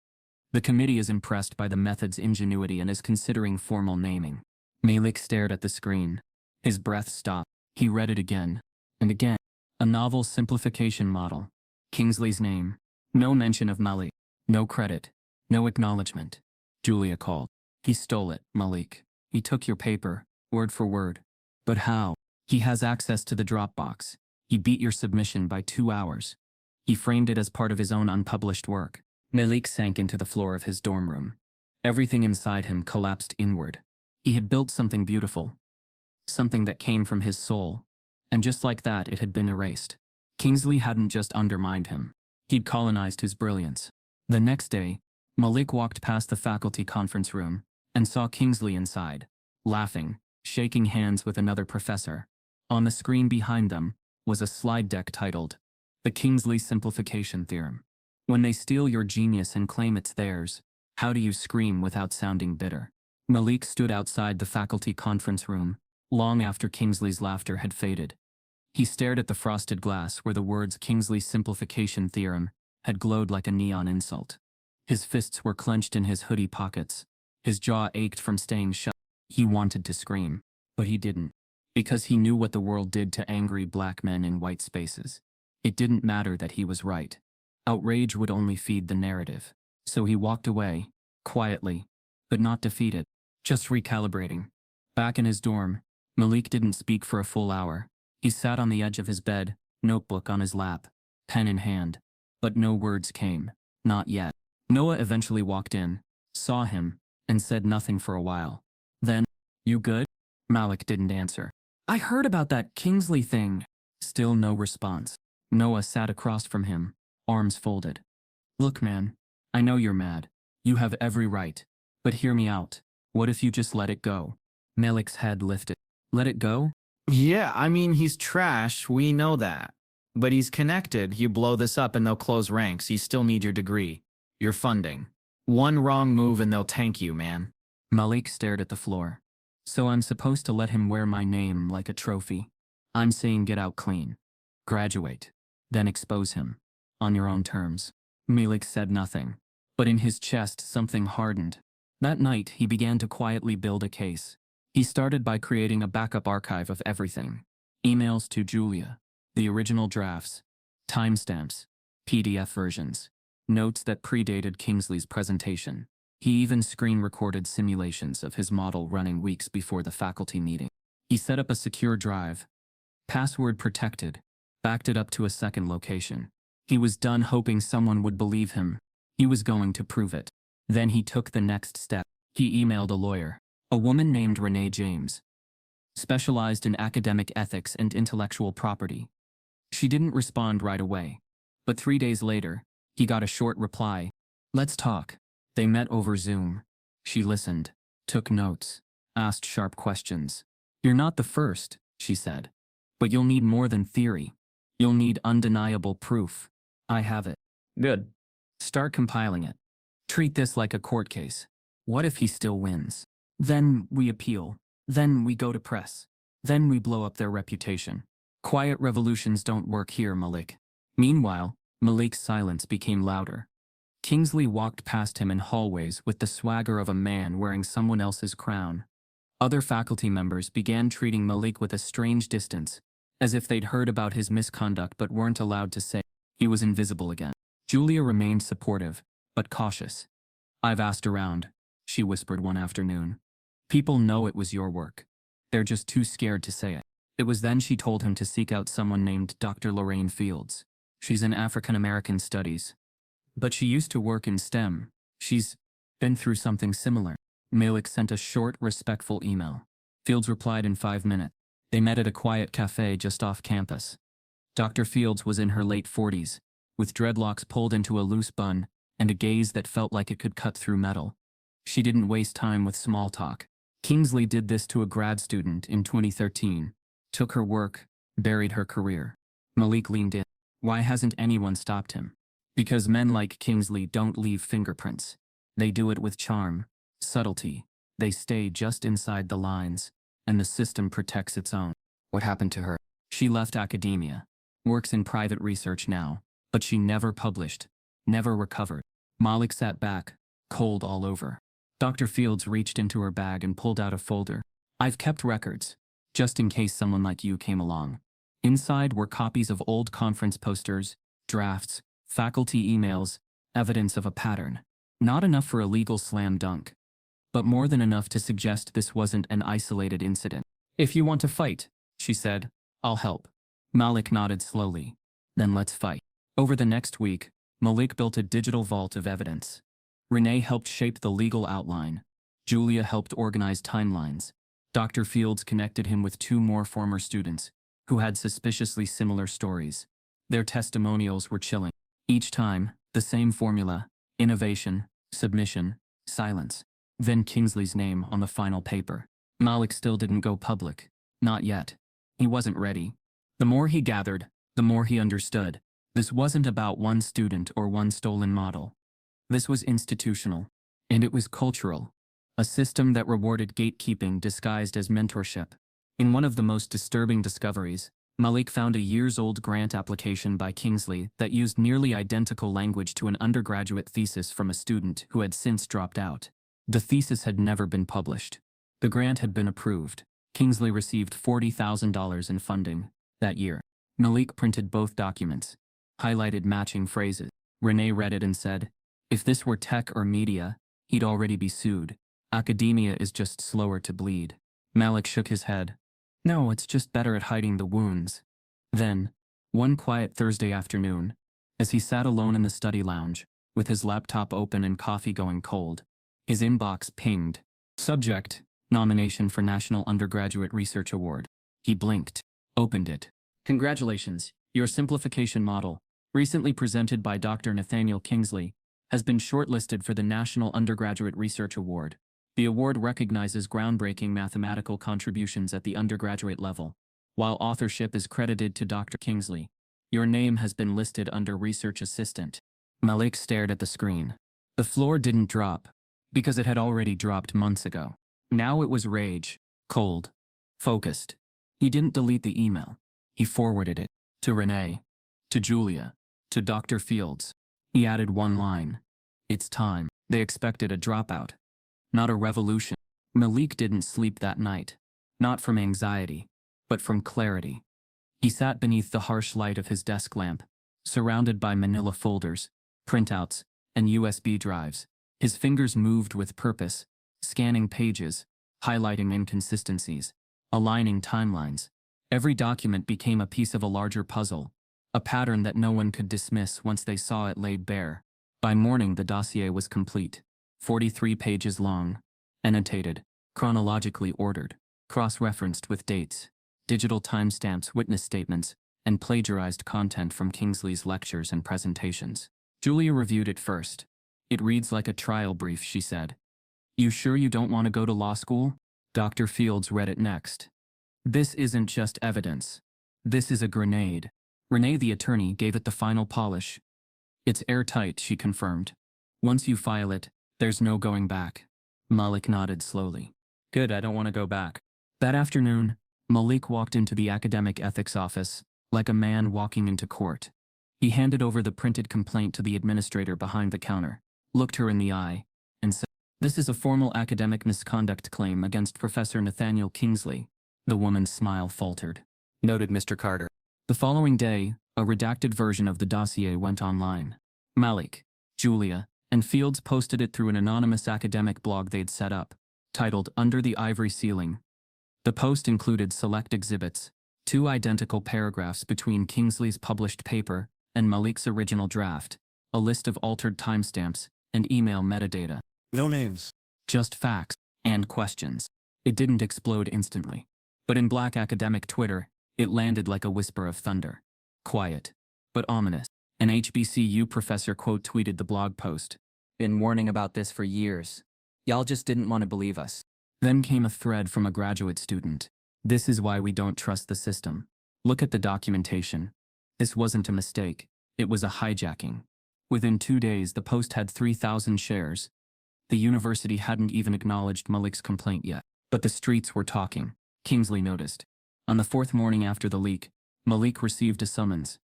Speaker 1: The committee is impressed by the method's ingenuity and is considering formal naming. Malik stared at the screen. His breath stopped. He read it again and again. A novel simplification model. Kingsley's name. No mention of Malik. No credit. No acknowledgement. Julia called. He stole it, Malik. He took your paper, word for word. But how? He has access to the Dropbox. He beat your submission by 2 hours. He framed it as part of his own unpublished work. Malik sank into the floor of his dorm room. Everything inside him collapsed inward. He had built something beautiful. Something that came from his soul. And just like that, it had been erased. Kingsley hadn't just undermined him. He'd colonized his brilliance. The next day, Malik walked past the faculty conference room and saw Kingsley inside, laughing, shaking hands with another professor. On the screen behind them was a slide deck titled, The Kingsley Simplification Theorem. When they steal your genius and claim it's theirs, how do you scream without sounding bitter? Malik stood outside the faculty conference room, long after Kingsley's laughter had faded. He stared at the frosted glass where the words Kingsley Simplification Theorem had glowed like a neon insult. His fists were clenched in his hoodie pockets. His jaw ached from staying shut. He wanted to scream, but he didn't, because he knew what the world did to angry black men in white spaces. It didn't matter that he was right. Outrage would only feed the narrative. So he walked away, quietly, but not defeated, just recalibrating. Back in his dorm, Malik didn't speak for a full hour. He sat on the edge of his bed, notebook on his lap, pen in hand. But no words came. Not yet. Noah eventually walked in, saw him, and said nothing for a while. Then, you good? Malik didn't answer. I heard about that Kingsley thing. Still no response. Noah sat across from him, arms folded. Look, man, I know you're mad. You have every right. But hear me out. What if you just let it go? Malik's head lifted. Let it go?
Speaker 3: Yeah, I mean, he's trash. We know that. But he's connected. You blow this up and they'll close ranks. You still need your degree. Your funding. One wrong move and they'll tank you, man.
Speaker 1: Malik stared at the floor. So I'm supposed to let him wear my name like a trophy? I'm saying get out clean. Graduate. Then expose him. On your own terms. Malik said nothing. But in his chest something hardened. That night he began to quietly build a case. He started by creating a backup archive of everything. Emails to Julia. The original drafts. Timestamps. PDF versions. Notes that predated Kingsley's presentation. He even screen-recorded simulations of his model running weeks before the faculty meeting. He set up a secure drive. Password protected. Backed it up to a second location. He was done hoping someone would believe him. He was going to prove it. Then he took the next step. He emailed a lawyer. A woman named Renee James. Specialized in academic ethics and intellectual property. She didn't respond right away. But 3 days later, he got a short reply. Let's talk. They met over Zoom. She listened, took notes, asked sharp questions. You're not the first, she said. But you'll need more than theory. You'll need undeniable proof. I have it.
Speaker 2: Good.
Speaker 1: Start compiling it. Treat this like a court case. What if he still wins? Then we appeal. Then we go to press. Then we blow up their reputation. Quiet revolutions don't work here, Malik. Meanwhile, Malik's silence became louder. Kingsley walked past him in hallways with the swagger of a man wearing someone else's crown. Other faculty members began treating Malik with a strange distance, as if they'd heard about his misconduct but weren't allowed to say. He was invisible again. Julia remained supportive, but cautious. I've asked around, she whispered one afternoon. People know it was your work. They're just too scared to say it. It was then she told him to seek out someone named Dr. Lorraine Fields. She's in African American studies. But she used to work in STEM. She's been through something similar. Malik sent a short, respectful email. Fields replied in 5 minutes. They met at a quiet cafe just off campus. Dr. Fields was in her late 40s, with dreadlocks pulled into a loose bun and a gaze that felt like it could cut through metal. She didn't waste time with small talk. Kingsley did this to a grad student in 2013. Took her work, buried her career. Malik leaned in. Why hasn't anyone stopped him? Because men like Kingsley don't leave fingerprints. They do it with charm, subtlety. They stay just inside the lines, and the system protects its own.
Speaker 2: What happened to her?
Speaker 1: She left academia, works in private research now, but she never published, never recovered. Malik sat back, cold all over. Dr. Fields reached into her bag and pulled out a folder. I've kept records, just in case someone like you came along. Inside were copies of old conference posters, drafts, faculty emails, evidence of a pattern. Not enough for a legal slam dunk, but more than enough to suggest this wasn't an isolated incident. If you want to fight, she said, I'll help. Malik nodded slowly. Then let's fight. Over the next week, Malik built a digital vault of evidence. Renee helped shape the legal outline. Julia helped organize timelines. Dr. Fields connected him with 2 more former students who had suspiciously similar stories. Their testimonials were chilling. Each time, the same formula: innovation, submission, silence. Then Kingsley's name on the final paper. Malik still didn't go public. Not yet. He wasn't ready. The more he gathered, the more he understood. This wasn't about one student or one stolen model. This was institutional, and it was cultural. A system that rewarded gatekeeping disguised as mentorship. In one of the most disturbing discoveries, Malik found a years-old grant application by Kingsley that used nearly identical language to an undergraduate thesis from a student who had since dropped out. The thesis had never been published. The grant had been approved. Kingsley received $40,000 in funding that year. Malik printed both documents, highlighted matching phrases. Renee read it and said, if this were tech or media, he'd already be sued. Academia is just slower to bleed. Malik shook his head. No, it's just better at hiding the wounds. Then, one quiet Thursday afternoon, as he sat alone in the study lounge, with his laptop open and coffee going cold, his inbox pinged. Subject: nomination for National Undergraduate Research Award. He blinked, opened it. Congratulations, your simplification model, recently presented by Dr. Nathaniel Kingsley, has been shortlisted for the National Undergraduate Research Award. The award recognizes groundbreaking mathematical contributions at the undergraduate level. While authorship is credited to Dr. Kingsley, your name has been listed under research assistant. Malik stared at the screen. The floor didn't drop, because it had already dropped months ago. Now it was rage, cold, focused. He didn't delete the email. He forwarded it to Renee, to Julia, to Dr. Fields. He added one line. It's time. They expected a dropout, not a revolution. Malik didn't sleep that night, not from anxiety, but from clarity. He sat beneath the harsh light of his desk lamp, surrounded by manila folders, printouts, and USB drives. His fingers moved with purpose, scanning pages, highlighting inconsistencies, aligning timelines. Every document became a piece of a larger puzzle, a pattern that no one could dismiss once they saw it laid bare. By morning, the dossier was complete, 43 pages long, annotated, chronologically ordered, cross-referenced with dates, digital timestamps, witness statements, and plagiarized content from Kingsley's lectures and presentations. Julia reviewed it first. It reads like a trial brief, she said. You sure you don't want to go to law school? Dr. Fields read it next. This isn't just evidence. This is a grenade. Renee, the attorney, gave it the final polish. It's airtight, she confirmed. Once you file it, there's no going back. Malik nodded slowly. Good, I don't want to go back. That afternoon, Malik walked into the academic ethics office, like a man walking into court. He handed over the printed complaint to the administrator behind the counter, looked her in the eye, and said, This is a formal academic misconduct claim against Professor Nathaniel Kingsley. The woman's smile faltered.
Speaker 2: Noted, Mr. Carter.
Speaker 1: The following day, a redacted version of the dossier went online. Malik, Julia, and Fields posted it through an anonymous academic blog they'd set up, titled Under the Ivory Ceiling. The post included select exhibits, 2 identical paragraphs between Kingsley's published paper and Malik's original draft, a list of altered timestamps, and email metadata.
Speaker 4: No names.
Speaker 1: Just facts and questions. It didn't explode instantly. But in Black academic Twitter, it landed like a whisper of thunder. Quiet, but ominous. An HBCU professor quote tweeted the blog post. Been warning about this for years. Y'all just didn't want to believe us. Then came a thread from a graduate student. This is why we don't trust the system. Look at the documentation. This wasn't a mistake. It was a hijacking. Within 2 days, the post had 3,000 shares. The university hadn't even acknowledged Malik's complaint yet, but the streets were talking. Kingsley noticed. On the 4th morning after the leak, Malik received a summons.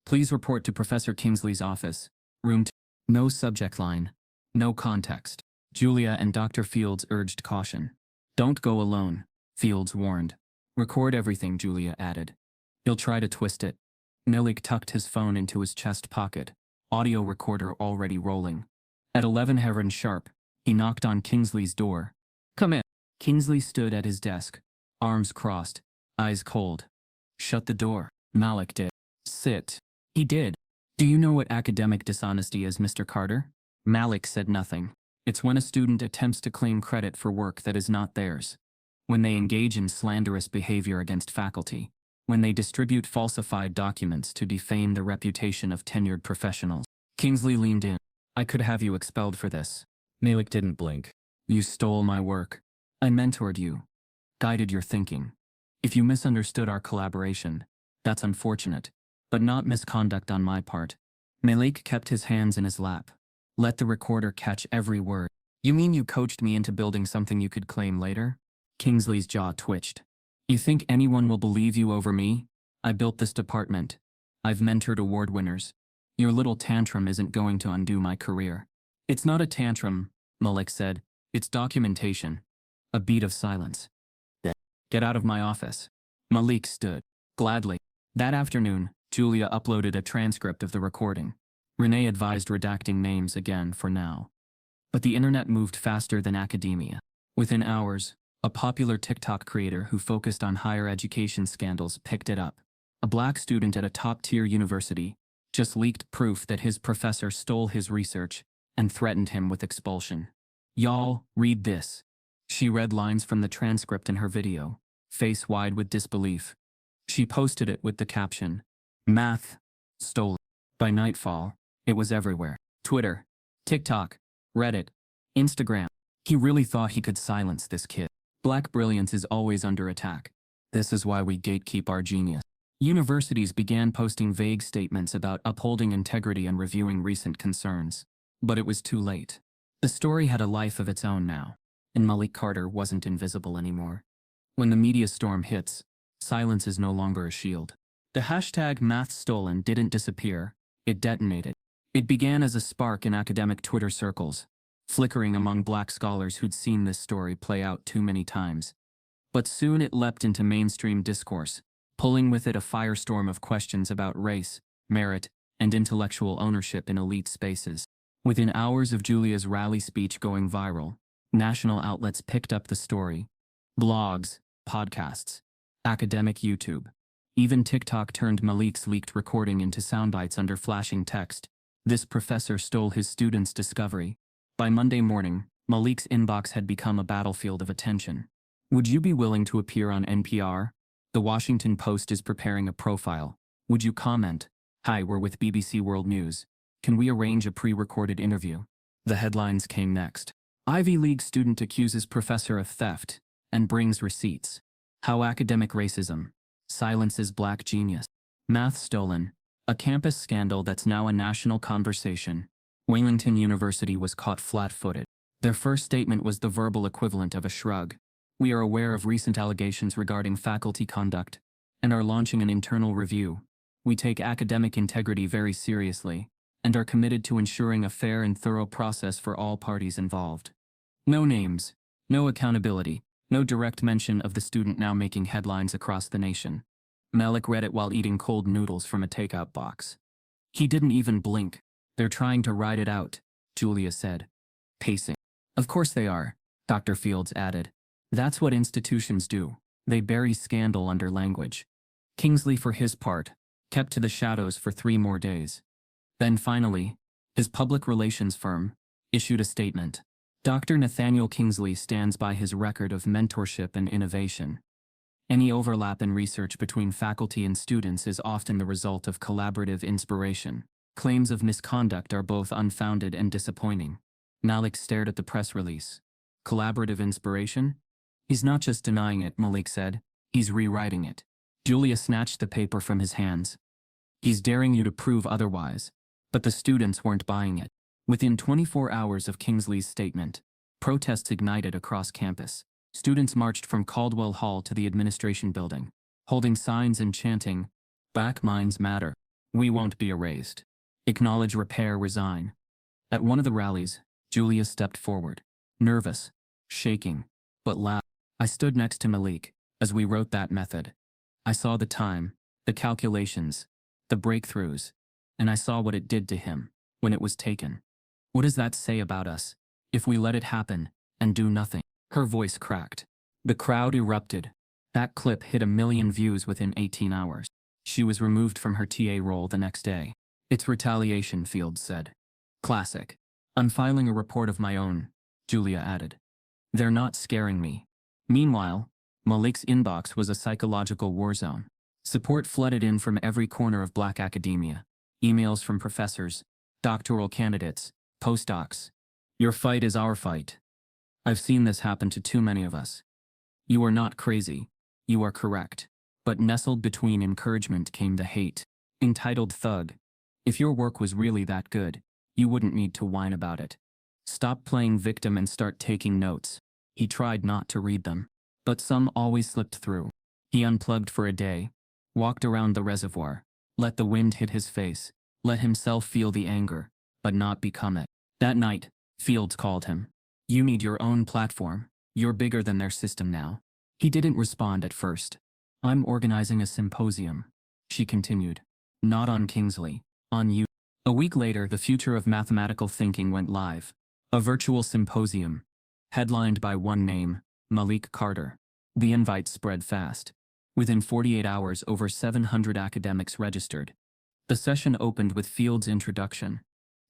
Speaker 1: Please report to Professor Kingsley's office. Room 2. No subject line. No context. Julia and Dr. Fields urged caution. Don't go alone, Fields warned. Record everything, Julia added. He'll try to twist it. Malik tucked his phone into his chest pocket, audio recorder already rolling. At 11 Heron sharp, he knocked on Kingsley's door. Come in. Kingsley stood at his desk, arms crossed, eyes cold. Shut the door. Malik did. Sit. He did. Do you know what academic dishonesty is, Mr. Carter? Malik said nothing. It's when a student attempts to claim credit for work that is not theirs. When they engage in slanderous behavior against faculty. When they distribute falsified documents to defame the reputation of tenured professionals. Kingsley leaned in. I could have you expelled for this.
Speaker 2: Malik didn't blink.
Speaker 1: You stole my work. I mentored you. Guided your thinking. If you misunderstood our collaboration, that's unfortunate, but not misconduct on my part. Malik kept his hands in his lap. Let the recorder catch every word. You mean you coached me into building something you could claim later? Kingsley's jaw twitched. You think anyone will believe you over me? I built this department. I've mentored award winners. Your little tantrum isn't going to undo my career. It's not a tantrum, Malik said. It's documentation. A beat of silence. Get out of my office. Malik stood. Gladly. That afternoon, Julia uploaded a transcript of the recording. Renee advised redacting names again for now. But the internet moved faster than academia. Within hours, a popular TikTok creator who focused on higher education scandals picked it up. A black student at a top-tier university just leaked proof that his professor stole his research and threatened him with expulsion. Y'all, read this. She read lines from the transcript in her video, face wide with disbelief. She posted it with the caption, Math, stole it. By nightfall, it was everywhere. Twitter, TikTok, Reddit, Instagram. He really thought he could silence this kid. Black brilliance is always under attack. This is why we gatekeep our genius. Universities began posting vague statements about upholding integrity and reviewing recent concerns. But it was too late. The story had a life of its own now, and Malik Carter wasn't invisible anymore. When the media storm hits, silence is no longer a shield. The hashtag #MathStolen didn't disappear, it detonated. It began as a spark in academic Twitter circles, flickering among black scholars who'd seen this story play out too many times. But soon it leapt into mainstream discourse, pulling with it a firestorm of questions about race, merit, and intellectual ownership in elite spaces. Within hours of Julia's rally speech going viral, national outlets picked up the story. Blogs, podcasts, academic YouTube. Even TikTok turned Malik's leaked recording into soundbites under flashing text. This professor stole his students' discovery. By Monday morning, Malik's inbox had become a battlefield of attention. Would you be willing to appear on NPR? The Washington Post is preparing a profile. Would you comment? Hi, we're with BBC World News. Can we arrange a pre-recorded interview? The headlines came next. Ivy League student accuses professor of theft and brings receipts. How academic racism silences black genius. Math stolen. A campus scandal that's now a national conversation. Wellington University was caught flat-footed. Their first statement was the verbal equivalent of a shrug. We are aware of recent allegations regarding faculty conduct and are launching an internal review. We take academic integrity very seriously and are committed to ensuring a fair and thorough process for all parties involved. No names, no accountability, no direct mention of the student now making headlines across the nation. Malik read it while eating cold noodles from a takeout box. He didn't even blink. They're trying to ride it out, Julia said. Pacing. Of course they are, Dr. Fields added. That's what institutions do. They bury scandal under language. Kingsley, for his part, kept to the shadows for 3 more days. Then finally, his public relations firm issued a statement. Dr. Nathaniel Kingsley stands by his record of mentorship and innovation. Any overlap in research between faculty and students is often the result of collaborative inspiration. Claims of misconduct are both unfounded and disappointing. Malik stared at the press release. Collaborative inspiration? He's not just denying it, Malik said. He's rewriting it. Julia snatched the paper from his hands. He's daring you to prove otherwise. But the students weren't buying it. Within 24 hours of Kingsley's statement, protests ignited across campus. Students marched from Caldwell Hall to the administration building, holding signs and chanting, "Black minds matter. We won't be erased. Acknowledge, repair, resign." At one of the rallies, Julia stepped forward, nervous, shaking, but loud. I stood next to Malik as we wrote that method. I saw the time, the calculations, the breakthroughs, and I saw what it did to him when it was taken. What does that say about us if we let it happen and do nothing? Her voice cracked. The crowd erupted. That clip hit 1 million views within 18 hours. She was removed from her TA role the next day. "It's retaliation," Fields said. "Classic. I'm filing a report of my own," Julia added. "They're not scaring me." Meanwhile, Malik's inbox was a psychological war zone. Support flooded in from every corner of Black academia. Emails from professors, doctoral candidates, postdocs. "Your fight is our fight. I've seen this happen to too many of us. You are not crazy. You are correct." But nestled between encouragement came the hate. Entitled thug. If your work was really that good, you wouldn't need to whine about it. Stop playing victim and start taking notes. He tried not to read them, but some always slipped through. He unplugged for a day, walked around the reservoir, let the wind hit his face, let himself feel the anger, but not become it. That night, Fields called him. "You need your own platform. You're bigger than their system now." He didn't respond at first. "I'm organizing a symposium," she continued. "Not on Kingsley, on you." A week later, the Future of Mathematical Thinking went live. A virtual symposium, headlined by one name, Malik Carter. The invite spread fast. Within 48 hours, over 700 academics registered. The session opened with Fields' introduction.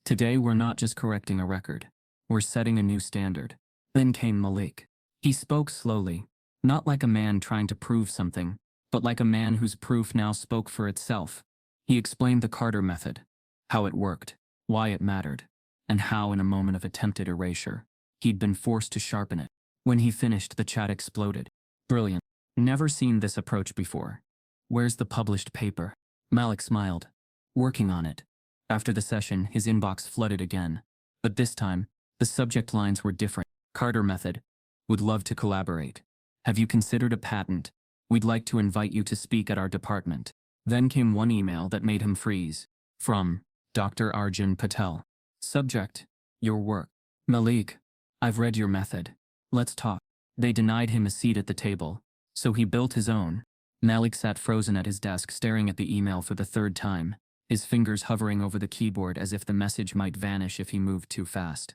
Speaker 1: "Today we're not just correcting a record. We're setting a new standard." Then came Malik. He spoke slowly, not like a man trying to prove something, but like a man whose proof now spoke for itself. He explained the Carter method, how it worked, why it mattered, and how in a moment of attempted erasure, he'd been forced to sharpen it. When he finished, the chat exploded. "Brilliant. Never seen this approach before. Where's the published paper?" Malik smiled. "Working on it." After the session, his inbox flooded again. But this time, the subject lines were different. "Carter method. Would love to collaborate. Have you considered a patent? We'd like to invite you to speak at our department." Then came one email that made him freeze. From Dr. Arjun Patel. Subject: Your work. "Malik, I've read your method. Let's talk." They denied him a seat at the table, so he built his own. Malik sat frozen at his desk, staring at the email for the third time, his fingers hovering over the keyboard as if the message might vanish if he moved too fast.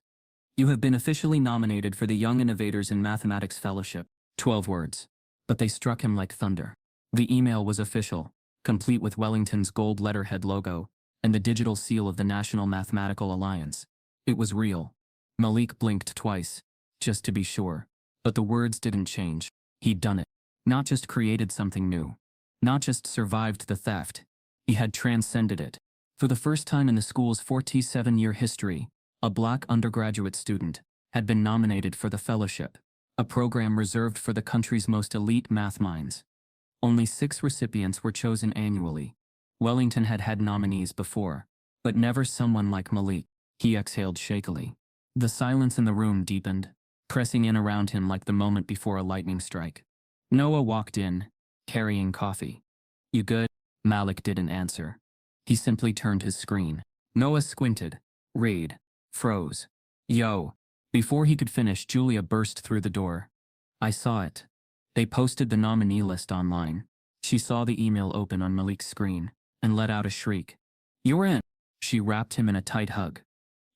Speaker 1: "You have been officially nominated for the Young Innovators in Mathematics Fellowship." 12 words. But they struck him like thunder. The email was official, complete with Wellington's gold letterhead logo and the digital seal of the National Mathematical Alliance. It was real. Malik blinked twice, just to be sure. But the words didn't change. He'd done it. Not just created something new. Not just survived the theft. He had transcended it. For the first time in the school's 47-year history, a Black undergraduate student had been nominated for the fellowship, a program reserved for the country's most elite math minds. Only 6 recipients were chosen annually. Wellington had had nominees before, but never someone like Malik. He exhaled shakily. The silence in the room deepened, pressing in around him like the moment before a lightning strike. Noah walked in, carrying coffee. "You good?" Malik didn't answer. He simply turned his screen. Noah squinted, read, froze. "Yo." Before he could finish, Julia burst through the door. "I saw it. They posted the nominee list online." She saw the email open on Malik's screen and let out a shriek. "You're in." She wrapped him in a tight hug.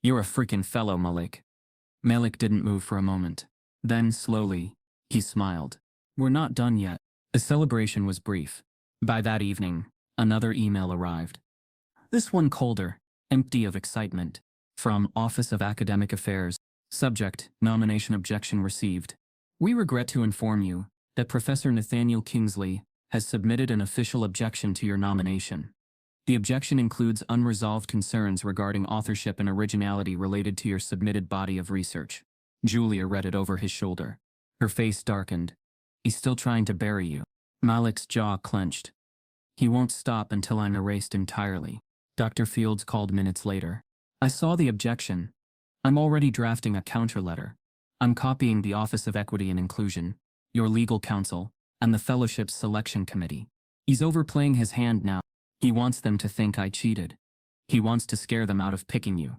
Speaker 1: "You're a freaking fellow, Malik." Malik didn't move for a moment. Then, slowly, he smiled. "We're not done yet." The celebration was brief. By that evening, another email arrived. This one colder, empty of excitement. From Office of Academic Affairs. Subject: Nomination objection received. "We regret to inform you that Professor Nathaniel Kingsley has submitted an official objection to your nomination. The objection includes unresolved concerns regarding authorship and originality related to your submitted body of research." Julia read it over his shoulder. Her face darkened. "He's still trying to bury you." Malik's jaw clenched. "He won't stop until I'm erased entirely." Dr. Fields called minutes later. I saw the objection. I'm already drafting a counter letter. I'm copying the Office of Equity and Inclusion, your legal counsel, and the Fellowship's selection committee. He's overplaying his hand now. He wants them to think I cheated. He wants to scare them out of picking you.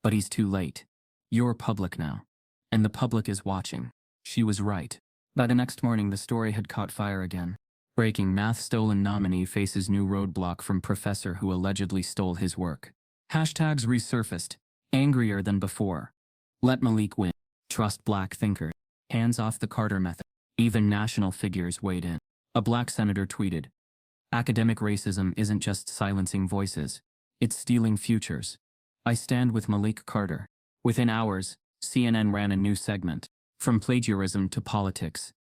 Speaker 1: But he's too late. You're public now. And the public is watching. She was right. By the next morning, the story had caught fire again. Breaking math stolen nominee faces new roadblock from professor who allegedly stole his work. Hashtags resurfaced, angrier than before. Let Malik win. Trust black thinkers. Hands off the Carter method. Even national figures weighed in. A black senator tweeted, "Academic racism isn't just silencing voices. It's stealing futures. I stand with Malik Carter." Within hours, CNN ran a new segment. From plagiarism to politics.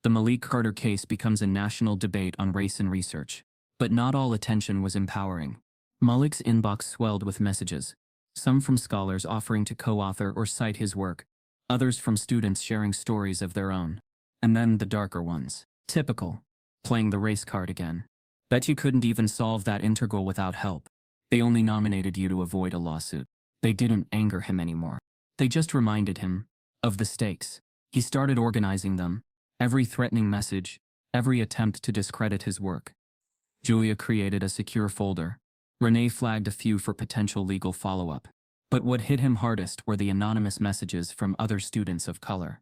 Speaker 1: The Malik Carter case becomes a national debate on race and research. But not all attention was empowering. Malik's inbox swelled with messages. Some from scholars offering to co-author or cite his work. Others from students sharing stories of their own. And then the darker ones. Typical. Playing the race card again. Bet you couldn't even solve that integral without help. They only nominated you to avoid a lawsuit. They didn't anger him anymore. They just reminded him of the stakes. He started organizing them. Every threatening message, every attempt to discredit his work. Julia created a secure folder. Renee flagged a few for potential legal follow-up. But what hit him hardest were the anonymous messages from other students of color.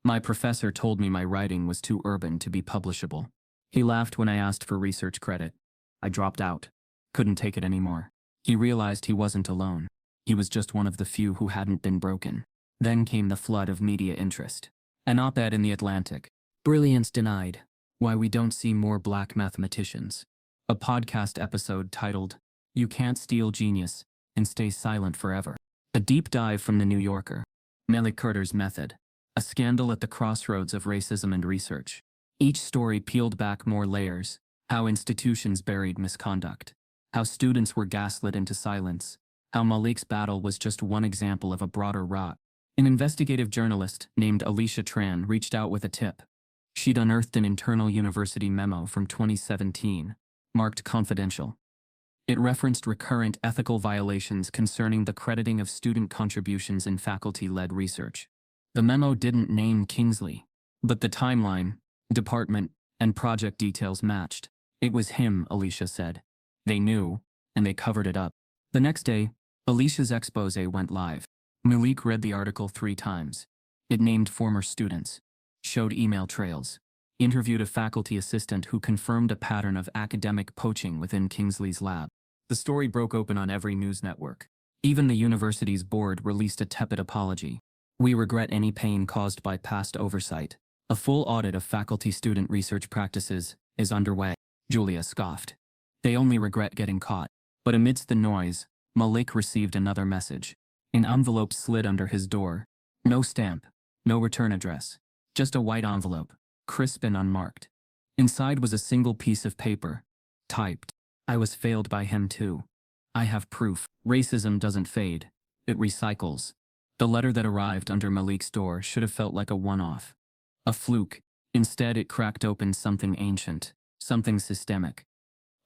Speaker 1: "My professor told me my writing was too urban to be publishable. He laughed when I asked for research credit. I dropped out. Couldn't take it anymore." He realized he wasn't alone. He was just one of the few who hadn't been broken. Then came the flood of media interest. An op-ed in The Atlantic. "Brilliance denied. Why we don't see more black mathematicians." A podcast episode titled, "You Can't Steal Genius and Stay Silent Forever." A deep dive from The New Yorker. Malik Carter's method. A scandal at the crossroads of racism and research. Each story peeled back more layers. How institutions buried misconduct. How students were gaslit into silence. How Malik's battle was just one example of a broader rot. An investigative journalist named Alicia Tran reached out with a tip. She'd unearthed an internal university memo from 2017, marked confidential. It referenced recurrent ethical violations concerning the crediting of student contributions in faculty-led research. The memo didn't name Kingsley, but the timeline, department, and project details matched. It was him, Alicia said. They knew, and they covered it up. The next day, Alicia's expose went live. Malik read the article 3 times. It named former students, showed email trails, interviewed a faculty assistant who confirmed a pattern of academic poaching within Kingsley's lab. The story broke open on every news network. Even the university's board released a tepid apology. "We regret any pain caused by past oversight. A full audit of faculty-student research practices is underway," Julia scoffed. "They only regret getting caught." But amidst the noise, Malik received another message. An envelope slid under his door. No stamp, no return address. Just a white envelope, crisp and unmarked. Inside was a single piece of paper. Typed, "I was failed by him too. I have proof. Racism doesn't fade. It recycles." The letter that arrived under Malik's door should have felt like a one-off. A fluke. Instead, it cracked open something ancient, something systemic.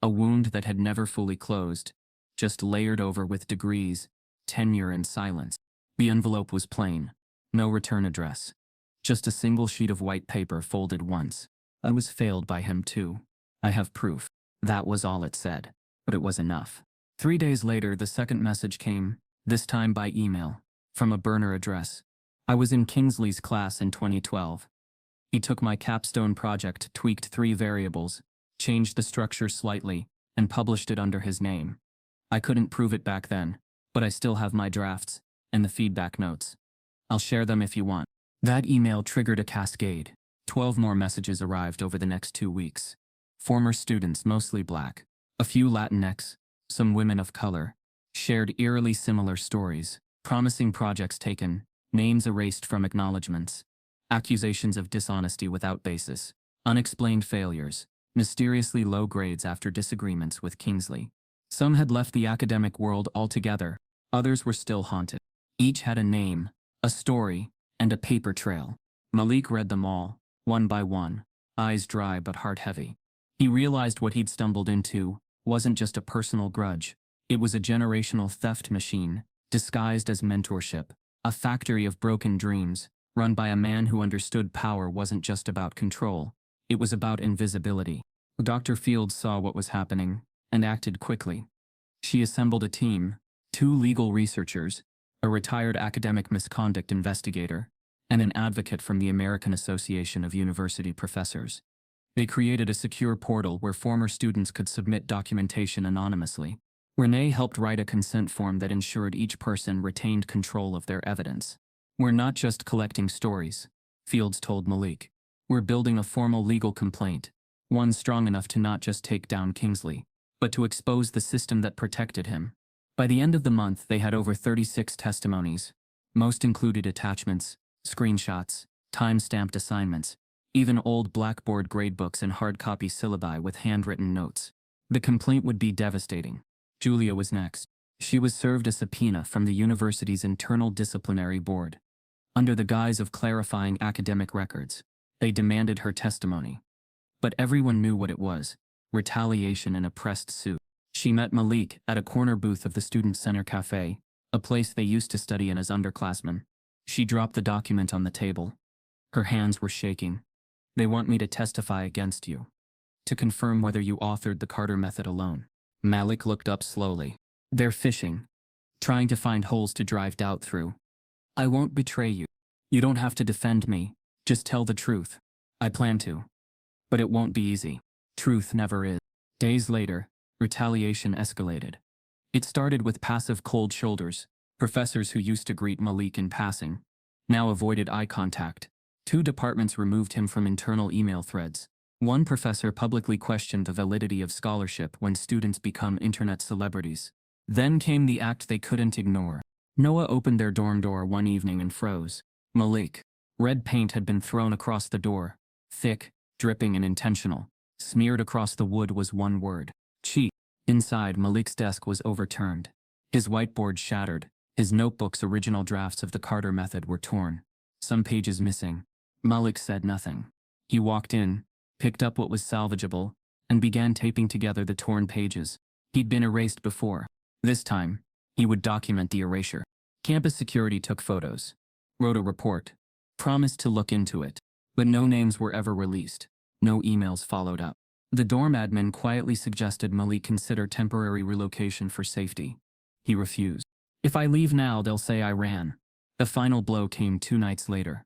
Speaker 1: A wound that had never fully closed, just layered over with degrees, tenure and silence. The envelope was plain. No return address. Just a single sheet of white paper folded once. "I was failed by him too. I have proof." That was all it said. But it was enough. 3 days later, the second message came, this time by email, from a burner address. "I was in Kingsley's class in 2012. He took my capstone project, tweaked 3 variables, changed the structure slightly, and published it under his name. I couldn't prove it back then, but I still have my drafts and the feedback notes. I'll share them if you want." That email triggered a cascade. 12 more messages arrived over the next 2 weeks. Former students, mostly black, a few Latinx, some women of color, shared eerily similar stories, promising projects taken, names erased from acknowledgments, accusations of dishonesty without basis, unexplained failures, mysteriously low grades after disagreements with Kingsley. Some had left the academic world altogether, others were still haunted. Each had a name, a story, and a paper trail. Malik read them all, one by one, eyes dry but heart heavy. He realized what he'd stumbled into wasn't just a personal grudge, It was a generational theft machine, disguised as mentorship, a factory of broken dreams, run by a man who understood power wasn't just about control, it was about invisibility. Dr. Fields saw what was happening and acted quickly. She assembled a team, 2 legal researchers, a retired academic misconduct investigator, and an advocate from the American Association of University Professors. They created a secure portal where former students could submit documentation anonymously. Renee helped write a consent form that ensured each person retained control of their evidence. "We're not just collecting stories," Fields told Malik. "We're building a formal legal complaint, one strong enough to not just take down Kingsley, but to expose the system that protected him." By the end of the month, they had over 36 testimonies. Most included attachments, screenshots, time-stamped assignments, even old blackboard gradebooks and hard-copy syllabi with handwritten notes. The complaint would be devastating. Julia was next. She was served a subpoena from the university's internal disciplinary board. Under the guise of clarifying academic records, they demanded her testimony. But everyone knew what it was: retaliation in a pressed suit. She met Malik at a corner booth of the Student Center Cafe, a place they used to study in as underclassmen. She dropped the document on the table. Her hands were shaking. "They want me to testify against you, to confirm whether you authored the Carter method alone." Malik looked up slowly. "They're fishing, trying to find holes to drive doubt through. I won't betray you. You don't have to defend me, just tell the truth. I plan to. But it won't be easy. Truth never is." Days later, retaliation escalated. It started with passive cold shoulders. Professors who used to greet Malik in passing now avoided eye contact. 2 departments removed him from internal email threads. One professor publicly questioned the validity of scholarship when students become internet celebrities. Then came the act they couldn't ignore. Noah opened their dorm door one evening and froze. Malik. Red paint had been thrown across the door. Thick, dripping and intentional. Smeared across the wood was one word: cheat. Inside, Malik's desk was overturned. His whiteboard shattered. His notebook's original drafts of the Carter method were torn. Some pages missing. Malik said nothing. He walked in, picked up what was salvageable, and began taping together the torn pages. He'd been erased before. This time, he would document the erasure. Campus security took photos, wrote a report, promised to look into it, but no names were ever released. No emails followed up. The dorm admin quietly suggested Malik consider temporary relocation for safety. He refused. "If I leave now, they'll say I ran." The final blow came 2 nights later.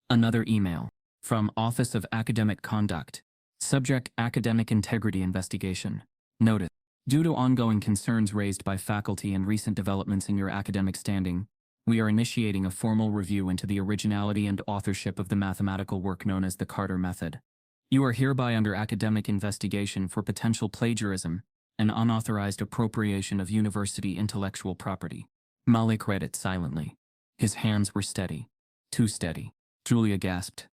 Speaker 1: Another email. From Office of Academic Conduct. Subject: Academic Integrity Investigation. Notice: due to ongoing concerns raised by faculty and recent developments in your academic standing, we are initiating a formal review into the originality and authorship of the mathematical work known as the Carter method. You are hereby under academic investigation for potential plagiarism and unauthorized appropriation of university intellectual property. Malik read it silently. His hands were steady. Too steady. Julia gasped.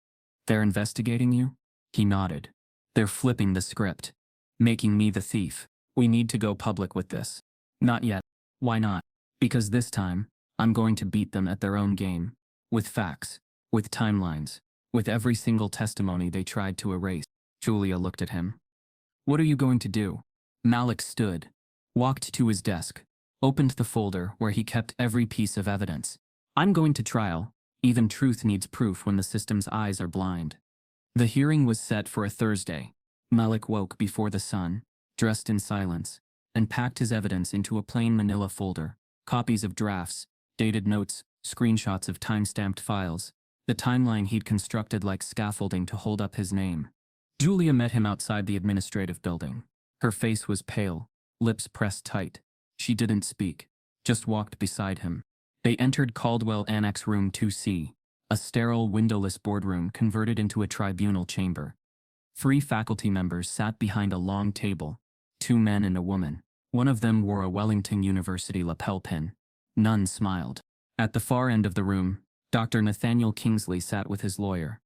Speaker 1: "They're investigating you?" He nodded. "They're flipping the script. Making me the thief. We need to go public with this." "Not yet." "Why not?" "Because this time, I'm going to beat them at their own game. With facts. With timelines. With every single testimony they tried to erase." Julia looked at him. "What are you going to do?" Malik stood, walked to his desk, opened the folder where he kept every piece of evidence. "I'm going to trial. Even truth needs proof when the system's eyes are blind." The hearing was set for a Thursday. Malik woke before the sun, dressed in silence, and packed his evidence into a plain manila folder. Copies of drafts, dated notes, screenshots of time-stamped files, the timeline he'd constructed like scaffolding to hold up his name. Julia met him outside the administrative building. Her face was pale, lips pressed tight. She didn't speak, just walked beside him. They entered Caldwell Annex Room 2C, a sterile, windowless boardroom converted into a tribunal chamber. 3 faculty members sat behind a long table, 2 men and a woman. One of them wore a Wellington University lapel pin. None smiled. At the far end of the room, Dr. Nathaniel Kingsley sat with his lawyer.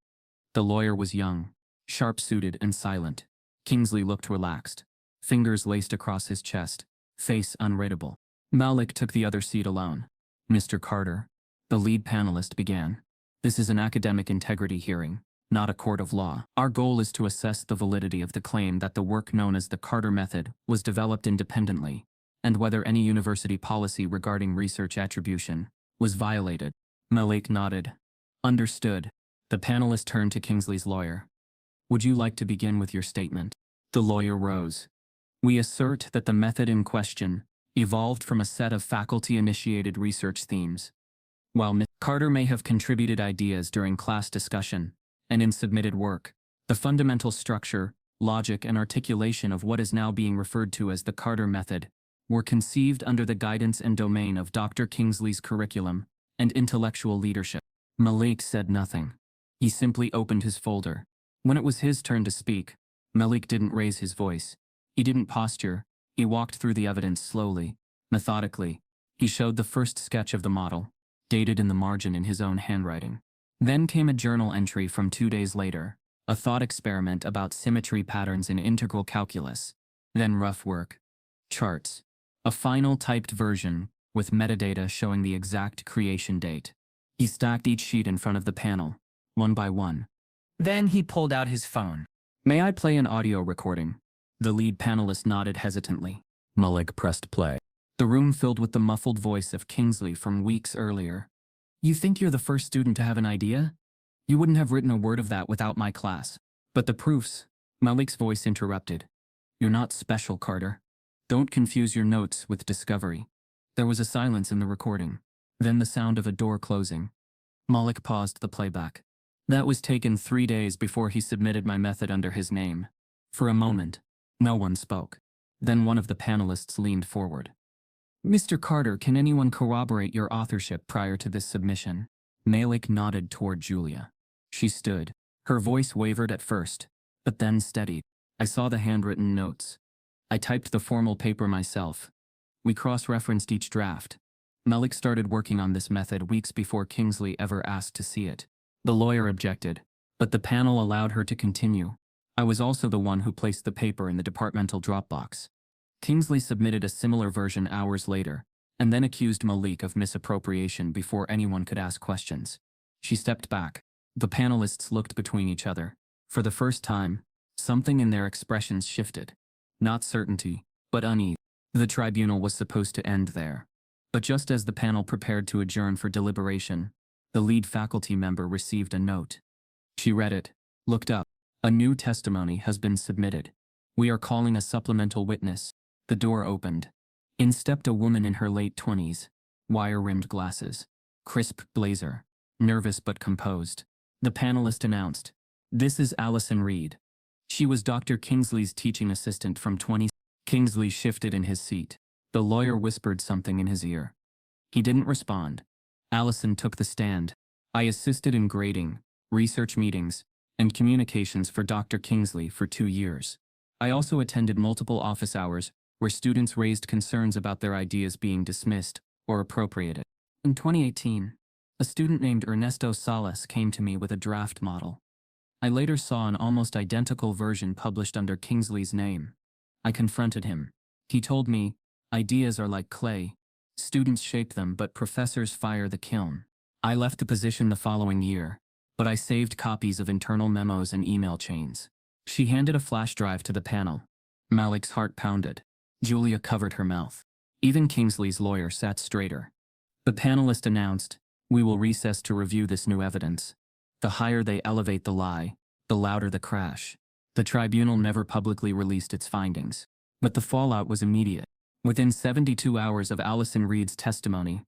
Speaker 1: The lawyer was young, sharp-suited and silent. Kingsley looked relaxed, fingers laced across his chest, face unreadable. Malik took the other seat alone. "Mr. Carter," the lead panelist began, "this is an academic integrity hearing, not a court of law. Our goal is to assess the validity of the claim that the work known as the Carter method was developed independently and whether any university policy regarding research attribution was violated. Malik nodded. Understood. The panelist turned to Kingsley's lawyer. Would you like to begin with your statement? The lawyer rose. We assert that the method in question evolved from a set of faculty-initiated research themes. While Ms. Carter may have contributed ideas during class discussion and in submitted work, the fundamental structure, logic, and articulation of what is now being referred to as the Carter method were conceived under the guidance and domain of Dr. Kingsley's curriculum and intellectual leadership. Malik said nothing. He simply opened his folder. When it was his turn to speak, Malik didn't raise his voice. He didn't posture. He walked through the evidence slowly, methodically. He showed the first sketch of the model, dated in the margin in his own handwriting. Then came a journal entry from 2 days later, a thought experiment about symmetry patterns in integral calculus, then rough work, charts, a final typed version with metadata showing the exact creation date. He stacked each sheet in front of the panel, one by one. Then he pulled out his phone. May I play an audio recording? The lead panelist nodded hesitantly.
Speaker 2: Malik pressed play.
Speaker 1: The room filled with the muffled voice of Kingsley from weeks earlier. You think you're the first student to have an idea? You wouldn't have written a word of that without my class. But the proofs, Malik's voice interrupted. You're not special, Carter. Don't confuse your notes with discovery. There was a silence in the recording. Then the sound of a door closing. Malik paused the playback. That was taken 3 days before he submitted my method under his name. For a moment, no one spoke. Then one of the panelists leaned forward. Mr. Carter, can anyone corroborate your authorship prior to this submission? Malik nodded toward Julia. She stood. Her voice wavered at first, but then steadied. I saw the handwritten notes. I typed the formal paper myself. We cross-referenced each draft. Malik started working on this method weeks before Kingsley ever asked to see it. The lawyer objected, but the panel allowed her to continue. I was also the one who placed the paper in the departmental Dropbox. Kingsley submitted a similar version hours later, and then accused Malik of misappropriation before anyone could ask questions. She stepped back. The panelists looked between each other. For the first time, something in their expressions shifted. Not certainty, but unease. The tribunal was supposed to end there. But just as the panel prepared to adjourn for deliberation, the lead faculty member received a note. She read it, looked up. A new testimony has been submitted. We are calling a supplemental witness. The door opened. In stepped a woman in her late 20s, wire-rimmed glasses, crisp blazer, nervous but composed. The panelist announced, "This is Allison Reed." She was Dr. Kingsley's teaching assistant from 20. Kingsley shifted in his seat. The lawyer whispered something in his ear. He didn't respond. Allison took the stand. I assisted in grading, research meetings, and communications for Dr. Kingsley for 2 years. I also attended multiple office hours where students raised concerns about their ideas being dismissed or appropriated. In 2018, a student named Ernesto Salas came to me with a draft model. I later saw an almost identical version published under Kingsley's name. I confronted him. He told me, ideas are like clay. Students shape them, but professors fire the kiln. I left the position the following year, but I saved copies of internal memos and email chains. She handed a flash drive to the panel. Malik's heart pounded. Julia covered her mouth. Even Kingsley's lawyer sat straighter. The panelist announced, "We will recess to review this new evidence." The higher they elevate the lie, the louder the crash. The tribunal never publicly released its findings. But the fallout was immediate. Within 72 hours of Allison Reed's testimony,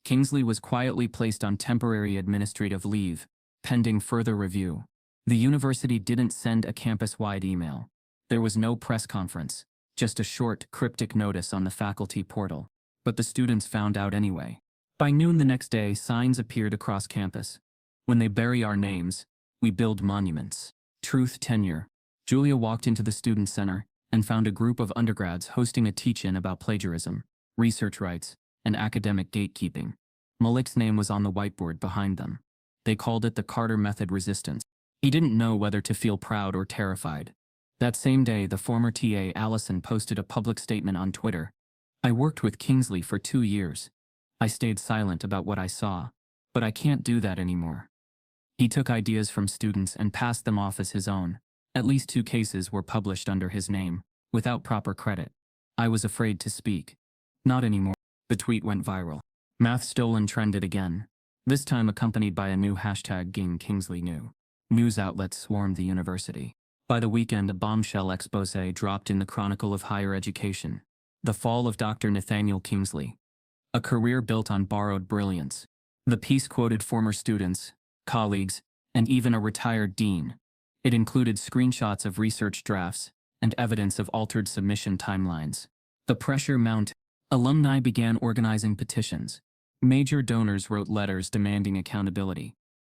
Speaker 1: Kingsley was quietly placed on temporary administrative leave, pending further review. The university didn't send a campus-wide email. There was no press conference, just a short, cryptic notice on the faculty portal. But the students found out anyway. By noon the next day, signs appeared across campus. When they bury our names, we build monuments. Truth tenure. Julia walked into the student center and found a group of undergrads hosting a teach-in about plagiarism, research rights, and academic gatekeeping. Malik's name was on the whiteboard behind them. They called it the Carter Method Resistance. He didn't know whether to feel proud or terrified. That same day, the former TA Allison posted a public statement on Twitter. I worked with Kingsley for 2 years. I stayed silent about what I saw, but I can't do that anymore. He took ideas from students and passed them off as his own. At least 2 cases were published under his name, without proper credit. I was afraid to speak. Not anymore. The tweet went viral. Math stolen trended again. This time accompanied by a new hashtag Ging Kingsley knew. News outlets swarmed the university. By the weekend, a bombshell expose dropped in the Chronicle of Higher Education. The fall of Dr. Nathaniel Kingsley. A career built on borrowed brilliance. The piece quoted former students, colleagues, and even a retired dean. It included screenshots of research drafts and evidence of altered submission timelines. The pressure mounted. Alumni began organizing petitions. Major donors wrote letters demanding accountability.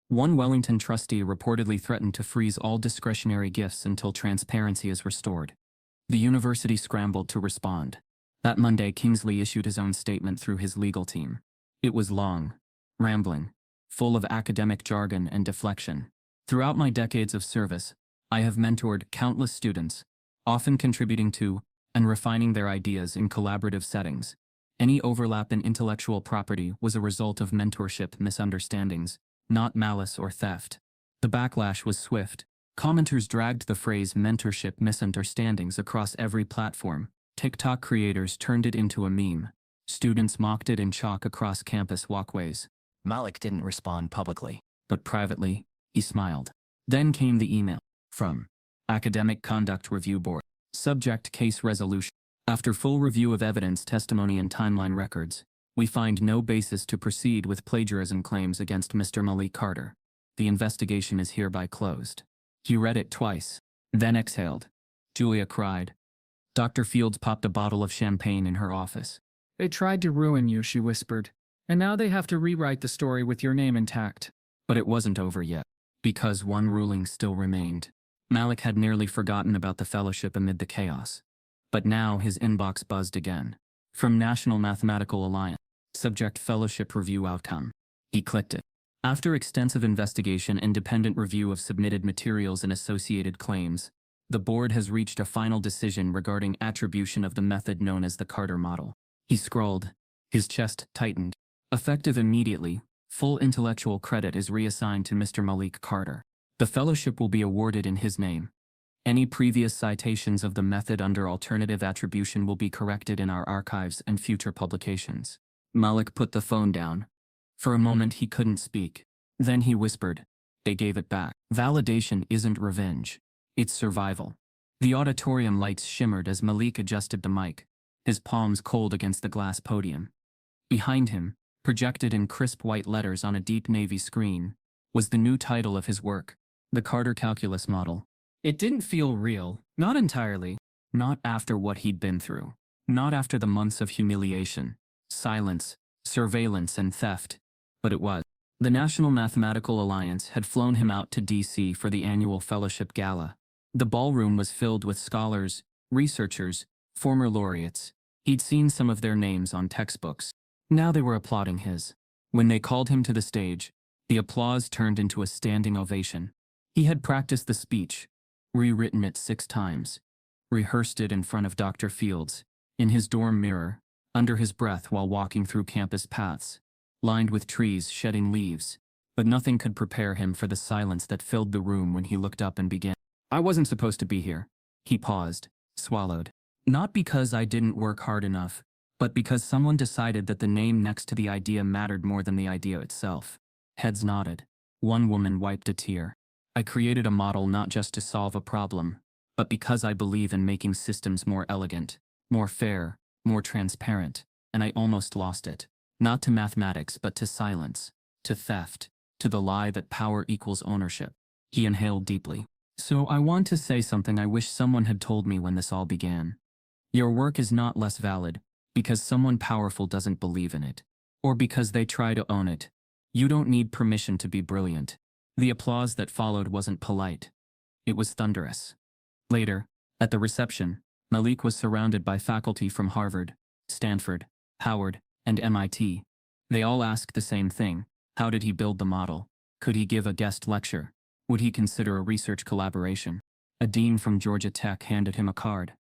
Speaker 1: One Wellington trustee reportedly threatened to freeze all discretionary gifts until transparency is restored. The university scrambled to respond. That Monday, Kingsley issued his own statement through his legal team. It was long, rambling, full of academic jargon and deflection. Throughout my decades of service, I have mentored countless students, often contributing to and refining their ideas in collaborative settings. Any overlap in intellectual property was a result of mentorship misunderstandings, not malice or theft. The backlash was swift. Commenters dragged the phrase mentorship misunderstandings across every platform. TikTok creators turned it into a meme. Students mocked it in chalk across campus walkways.
Speaker 2: Malik didn't respond publicly.
Speaker 1: But privately, he smiled. Then came the email. From Academic Conduct Review Board. Subject Case Resolution. After full review of evidence, testimony, and timeline records, we find no basis to proceed with plagiarism claims against Mr. Malik Carter. The investigation is hereby closed. He read it twice, then exhaled. Julia cried. Dr. Fields popped a bottle of champagne in her office.
Speaker 4: They tried to ruin you, she whispered. And now they have to rewrite the story with your name intact.
Speaker 1: But it wasn't over yet, because one ruling still remained. Malik had nearly forgotten about the fellowship amid the chaos. But now his inbox buzzed again. From National Mathematical Alliance. Subject Fellowship Review Outcome. He clicked it. After extensive investigation and independent review of submitted materials and associated claims, the board has reached a final decision regarding attribution of the method known as the Carter model. He scrolled. His chest tightened. Effective immediately, full intellectual credit is reassigned to Mr. Malik Carter. The fellowship will be awarded in his name. Any previous citations of the method under alternative attribution will be corrected in our archives and future publications. Malik put the phone down. For a moment he couldn't speak. Then he whispered, "They gave it back." Validation isn't revenge. It's survival. The auditorium lights shimmered as Malik adjusted the mic, his palms cold against the glass podium. Behind him, projected in crisp white letters on a deep navy screen, was the new title of his work, The Carter Calculus Model. It didn't feel real, not entirely, not after what he'd been through, not after the months of humiliation, silence, surveillance, and theft, but it was. The National Mathematical Alliance had flown him out to D.C. for the annual fellowship gala. The ballroom was filled with scholars, researchers, former laureates. He'd seen some of their names on textbooks. Now they were applauding his. When they called him to the stage, the applause turned into a standing ovation. He had practiced the speech, rewritten it 6 times, rehearsed it in front of Dr. Fields, in his dorm mirror, under his breath while walking through campus paths, lined with trees shedding leaves, but nothing could prepare him for the silence that filled the room when he looked up and began. "I wasn't supposed to be here." He paused, swallowed. "Not because I didn't work hard enough, but because someone decided that the name next to the idea mattered more than the idea itself." Heads nodded. One woman wiped a tear. "I created a model not just to solve a problem, but because I believe in making systems more elegant, more fair, more transparent, and I almost lost it. Not to mathematics but to silence, to theft, to the lie that power equals ownership." He inhaled deeply. "So I want to say something I wish someone had told me when this all began. Your work is not less valid because someone powerful doesn't believe in it, or because they try to own it. You don't need permission to be brilliant." The applause that followed wasn't polite. It was thunderous. Later, at the reception, Malik was surrounded by faculty from Harvard, Stanford, Howard, and MIT. They all asked the same thing. How did he build the model? Could he give a guest lecture? Would he consider a research collaboration? A dean from Georgia Tech handed him a card.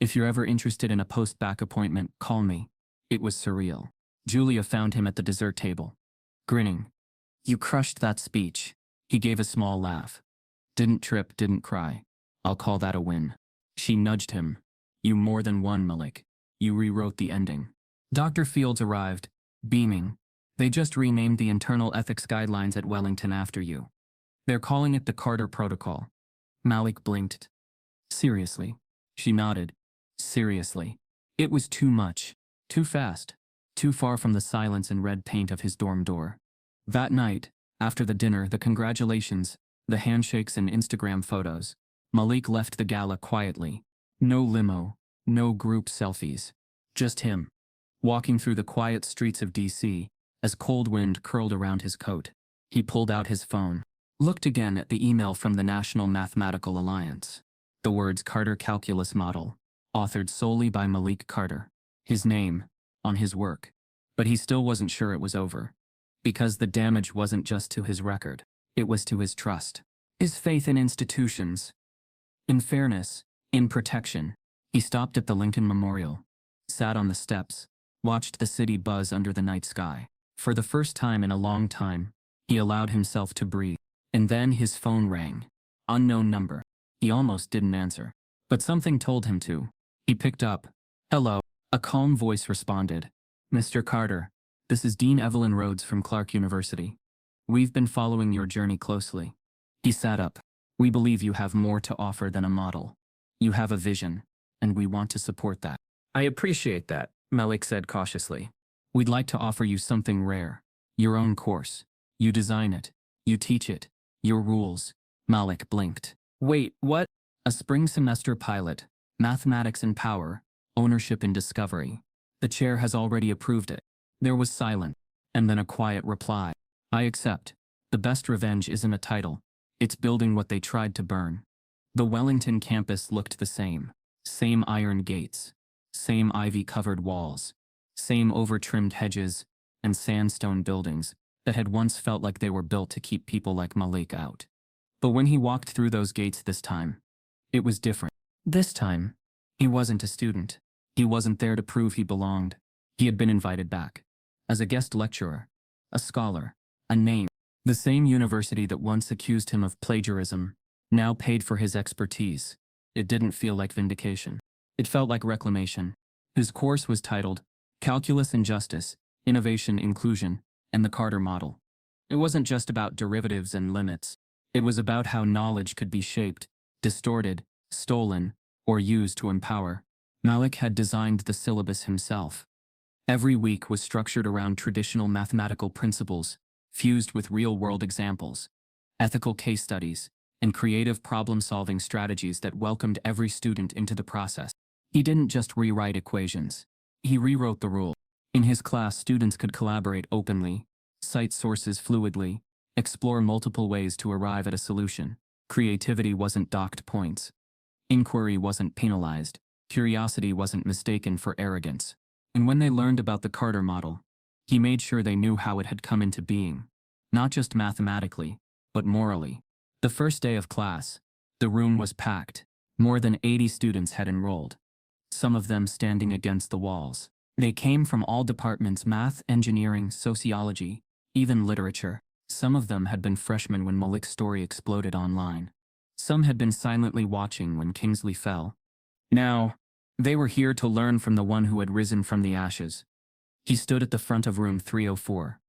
Speaker 1: "If you're ever interested in a post-bac appointment, call me." It was surreal. Julia found him at the dessert table, grinning. "You crushed that speech." He gave a small laugh. "Didn't trip, didn't cry. I'll call that a win." She nudged him. "You more than won, Malik. You rewrote the ending." Dr. Fields arrived, beaming. They just renamed the internal ethics guidelines at Wellington after you. They're calling it the Carter Protocol. Malik blinked. Seriously? She nodded. Seriously. It was too much. Too fast. Too far from the silence and red paint of his dorm door. That night, after the dinner, the congratulations, the handshakes and Instagram photos, Malik left the gala quietly. No limo, no group selfies. Just him. Walking through the quiet streets of D.C., as cold wind curled around his coat. He pulled out his phone. Looked again at the email from the National Mathematical Alliance. The words Carter Calculus Model, authored solely by Malik Carter. His name, on his work. But he still wasn't sure it was over. Because the damage wasn't just to his record. It was to his trust. His faith in institutions. In fairness. In protection. He stopped at the Lincoln Memorial. Sat on the steps. Watched the city buzz under the night sky. For the first time in a long time, he allowed himself to breathe. And then his phone rang. Unknown number. He almost didn't answer. But something told him to. He picked up. Hello. A calm voice responded. Mr. Carter, this is Dean Evelyn Rhodes from Clark University. We've been following your journey closely. He sat up. We believe you have more to offer than a model. You have a vision, and we want to support that. I appreciate that, Malik said cautiously. We'd like to offer you something rare. Your own course. You design it. You teach it. Your rules. Malik blinked. Wait, what? A spring semester pilot. Mathematics and power. Ownership and discovery. The chair has already approved it. There was silence, and then a quiet reply. I accept. The best revenge isn't a title. It's building what they tried to burn. The Wellington campus looked the same. Same iron gates. Same ivy-covered walls. Same over-trimmed hedges and sandstone buildings that had once felt like they were built to keep people like Malik out. But when he walked through those gates this time, it was different. This time, he wasn't a student. He wasn't there to prove he belonged. He had been invited back. As a guest lecturer. A scholar. A name. The same university that once accused him of plagiarism, now paid for his expertise. It didn't feel like vindication. It felt like reclamation. His course was titled Calculus and Justice, Innovation, Inclusion, and the Carter Model. It wasn't just about derivatives and limits. It was about how knowledge could be shaped, distorted, stolen, or used to empower. Malik had designed the syllabus himself. Every week was structured around traditional mathematical principles, fused with real-world examples, ethical case studies, and creative problem-solving strategies that welcomed every student into the process. He didn't just rewrite equations. He rewrote the rule. In his class, students could collaborate openly, cite sources fluidly, explore multiple ways to arrive at a solution. Creativity wasn't docked points. Inquiry wasn't penalized. Curiosity wasn't mistaken for arrogance. And when they learned about the Carter model, he made sure they knew how it had come into being. Not just mathematically, but morally. The first day of class, the room was packed. More than 80 students had enrolled. Some of them standing against the walls. They came from all departments: math, engineering, sociology, even literature. Some of them had been freshmen when Malik's story exploded online. Some had been silently watching when Kingsley fell. Now, they were here to learn from the one who had risen from the ashes. He stood at the front of room 304,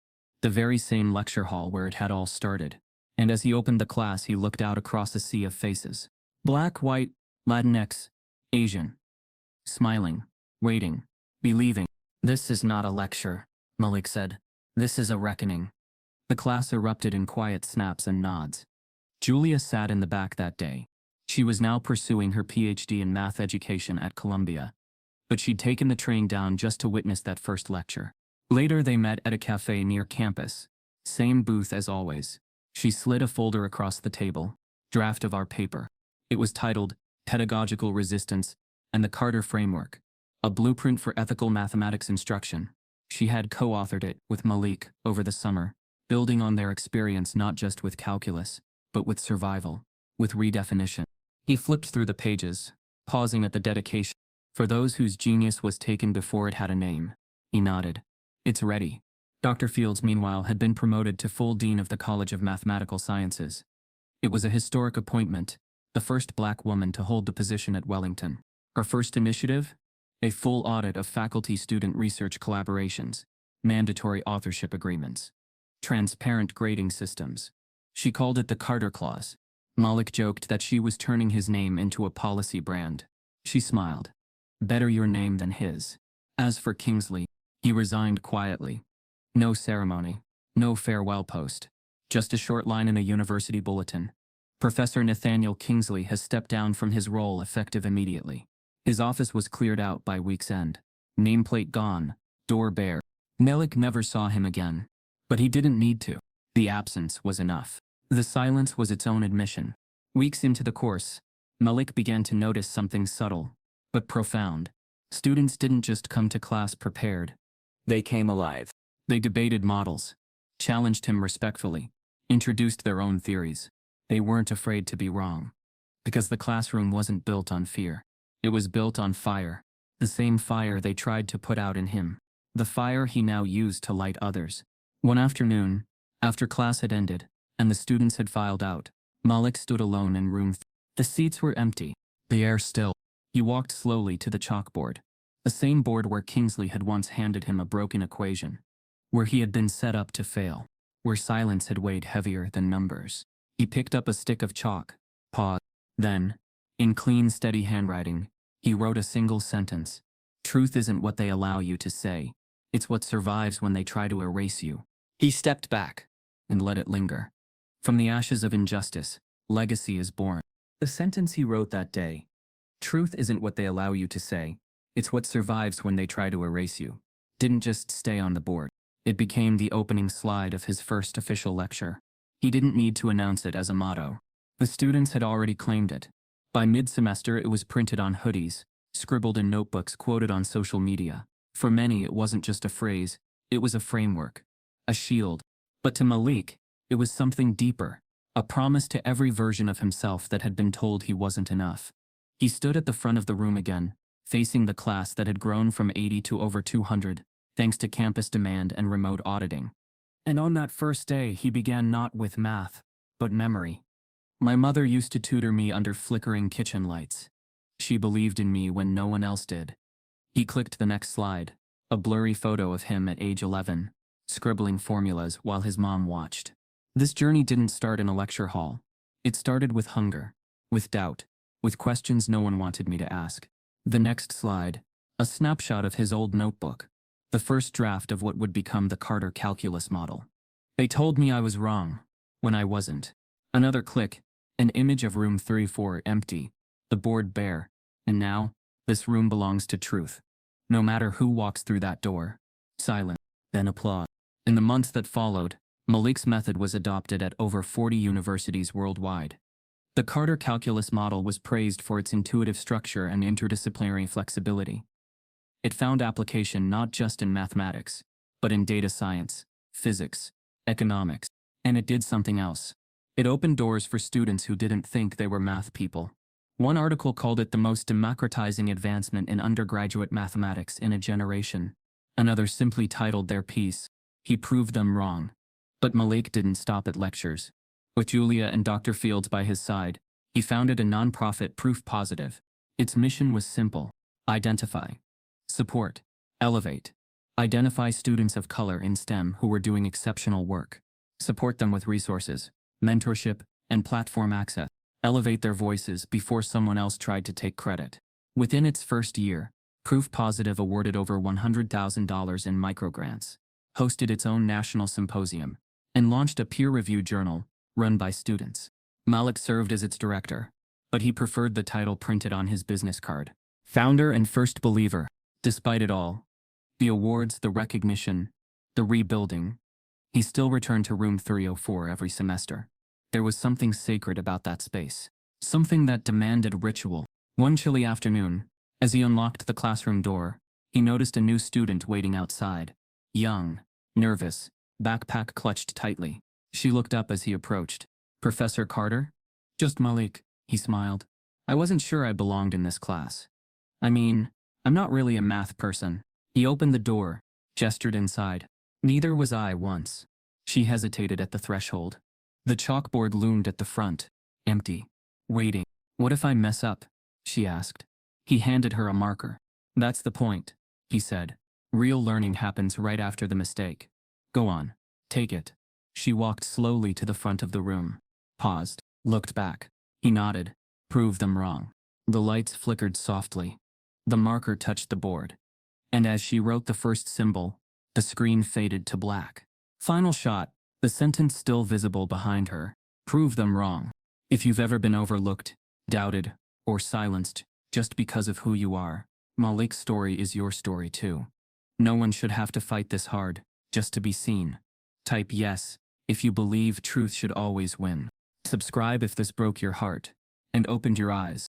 Speaker 1: the very same lecture hall where it had all started. And as he opened the class, he looked out across a sea of faces. Black, white, Latinx, Asian. Smiling, waiting, believing. This is not a lecture, Malik said. This is a reckoning. The class erupted in quiet snaps and nods. Julia sat in the back that day. She was now pursuing her PhD in math education at Columbia. But she'd taken the train down just to witness that first lecture. Later they met at a cafe near campus. Same booth as always. She slid a folder across the table. Draft of our paper. It was titled Pedagogical Resistance and the Carter Framework, a blueprint for ethical mathematics instruction. She had co-authored it with Malik over the summer, building on their experience not just with calculus, but with survival, with redefinition. He flipped through the pages, pausing at the dedication. For those whose genius was taken before it had a name. He nodded. It's ready. Dr. Fields, meanwhile, had been promoted to full dean of the College of Mathematical Sciences. It was a historic appointment, the first black woman to hold the position at Wellington. Her first initiative? A full audit of faculty-student research collaborations, mandatory authorship agreements, transparent grading systems. She called it the Carter Clause. Malik joked that she was turning his name into a policy brand. She smiled. Better your name than his. As for Kingsley, he resigned quietly. No ceremony, no farewell post. Just a short line in a university bulletin. Professor Nathaniel Kingsley has stepped down from his role effective immediately. His office was cleared out by week's end. Nameplate gone, door bare. Malik never saw him again. But he didn't need to. The absence was enough. The silence was its own admission. Weeks into the course, Malik began to notice something subtle, but profound. Students didn't just come to class prepared.
Speaker 2: They came alive.
Speaker 1: They debated models, challenged him respectfully, introduced their own theories. They weren't afraid to be wrong. Because the classroom wasn't built on fear. It was built on fire. The same fire they tried to put out in him. The fire he now used to light others. One afternoon, after class had ended, and the students had filed out, Malik stood alone in room 3. The seats were empty, the air still. He walked slowly to the chalkboard. The same board where Kingsley had once handed him a broken equation. Where he had been set up to fail. Where silence had weighed heavier than numbers. He picked up a stick of chalk, paused. Then, in clean, steady handwriting, he wrote a single sentence. Truth isn't what they allow you to say. It's what survives when they try to erase you. He stepped back and let it linger. From the ashes of injustice, legacy is born. The sentence he wrote that day. Truth isn't what they allow you to say. It's what survives when they try to erase you. Didn't just stay on the board. It became the opening slide of his first official lecture. He didn't need to announce it as a motto. The students had already claimed it. By mid-semester it was printed on hoodies, scribbled in notebooks, quoted on social media. For many it wasn't just a phrase, it was a framework, a shield. But to Malik, it was something deeper, a promise to every version of himself that had been told he wasn't enough. He stood at the front of the room again, facing the class that had grown from 80 to over 200, thanks to campus demand and remote auditing. And on that first day he began not with math, but memory. My mother used to tutor me under flickering kitchen lights. She believed in me when no one else did. He clicked the next slide, a blurry photo of him at age 11, scribbling formulas while his mom watched. This journey didn't start in a lecture hall. It started with hunger, with doubt, with questions no one wanted me to ask. The next slide, a snapshot of his old notebook, the first draft of what would become the Carter calculus model. They told me I was wrong, when I wasn't. Another click, an image of room 34 empty, the board bare, and now, this room belongs to truth. No matter who walks through that door. Silence, then applause. In the months that followed, Malik's method was adopted at over 40 universities worldwide. The Carter calculus model was praised for its intuitive structure and interdisciplinary flexibility. It found application not just in mathematics, but in data science, physics, economics, and it did something else. It opened doors for students who didn't think they were math people. One article called it the most democratizing advancement in undergraduate mathematics in a generation. Another simply titled their piece, "He Proved Them Wrong." But Malik didn't stop at lectures. With Julia and Dr. Fields by his side, he founded a nonprofit Proof Positive. Its mission was simple: identify, support, elevate. Identify students of color in STEM who were doing exceptional work. Support them with resources, mentorship, and platform access. Elevate their voices before someone else tried to take credit. Within its first year, Proof Positive awarded over $100,000 in microgrants, hosted its own national symposium, and launched a peer-reviewed journal run by students. Malik served as its director, but he preferred the title printed on his business card. Founder and first believer. Despite it all, the awards, the recognition, the rebuilding, he still returned to room 304 every semester. There was something sacred about that space, something that demanded ritual. One chilly afternoon, as he unlocked the classroom door, he noticed a new student waiting outside. Young, nervous, backpack clutched tightly. She looked up as he approached. "Professor Carter?" "Just Malik," he smiled. "I wasn't sure I belonged in this class. I mean, I'm not really a math person." He opened the door, gestured inside. "Neither was I once." She hesitated at the threshold. The chalkboard loomed at the front, empty, waiting. "What if I mess up?" she asked. He handed her a marker. That's the point, he said. Real learning happens right after the mistake. Go on. Take it. She walked slowly to the front of the room, paused, looked back. He nodded. Prove them wrong. The lights flickered softly. The marker touched the board. And as she wrote the first symbol, the screen faded to black. Final shot, the sentence still visible behind her. Prove them wrong. If you've ever been overlooked, doubted, or silenced just because of who you are, Malik's story is your story too. No one should have to fight this hard, just to be seen. Type yes if you believe truth should always win. Subscribe if this broke your heart and opened your eyes.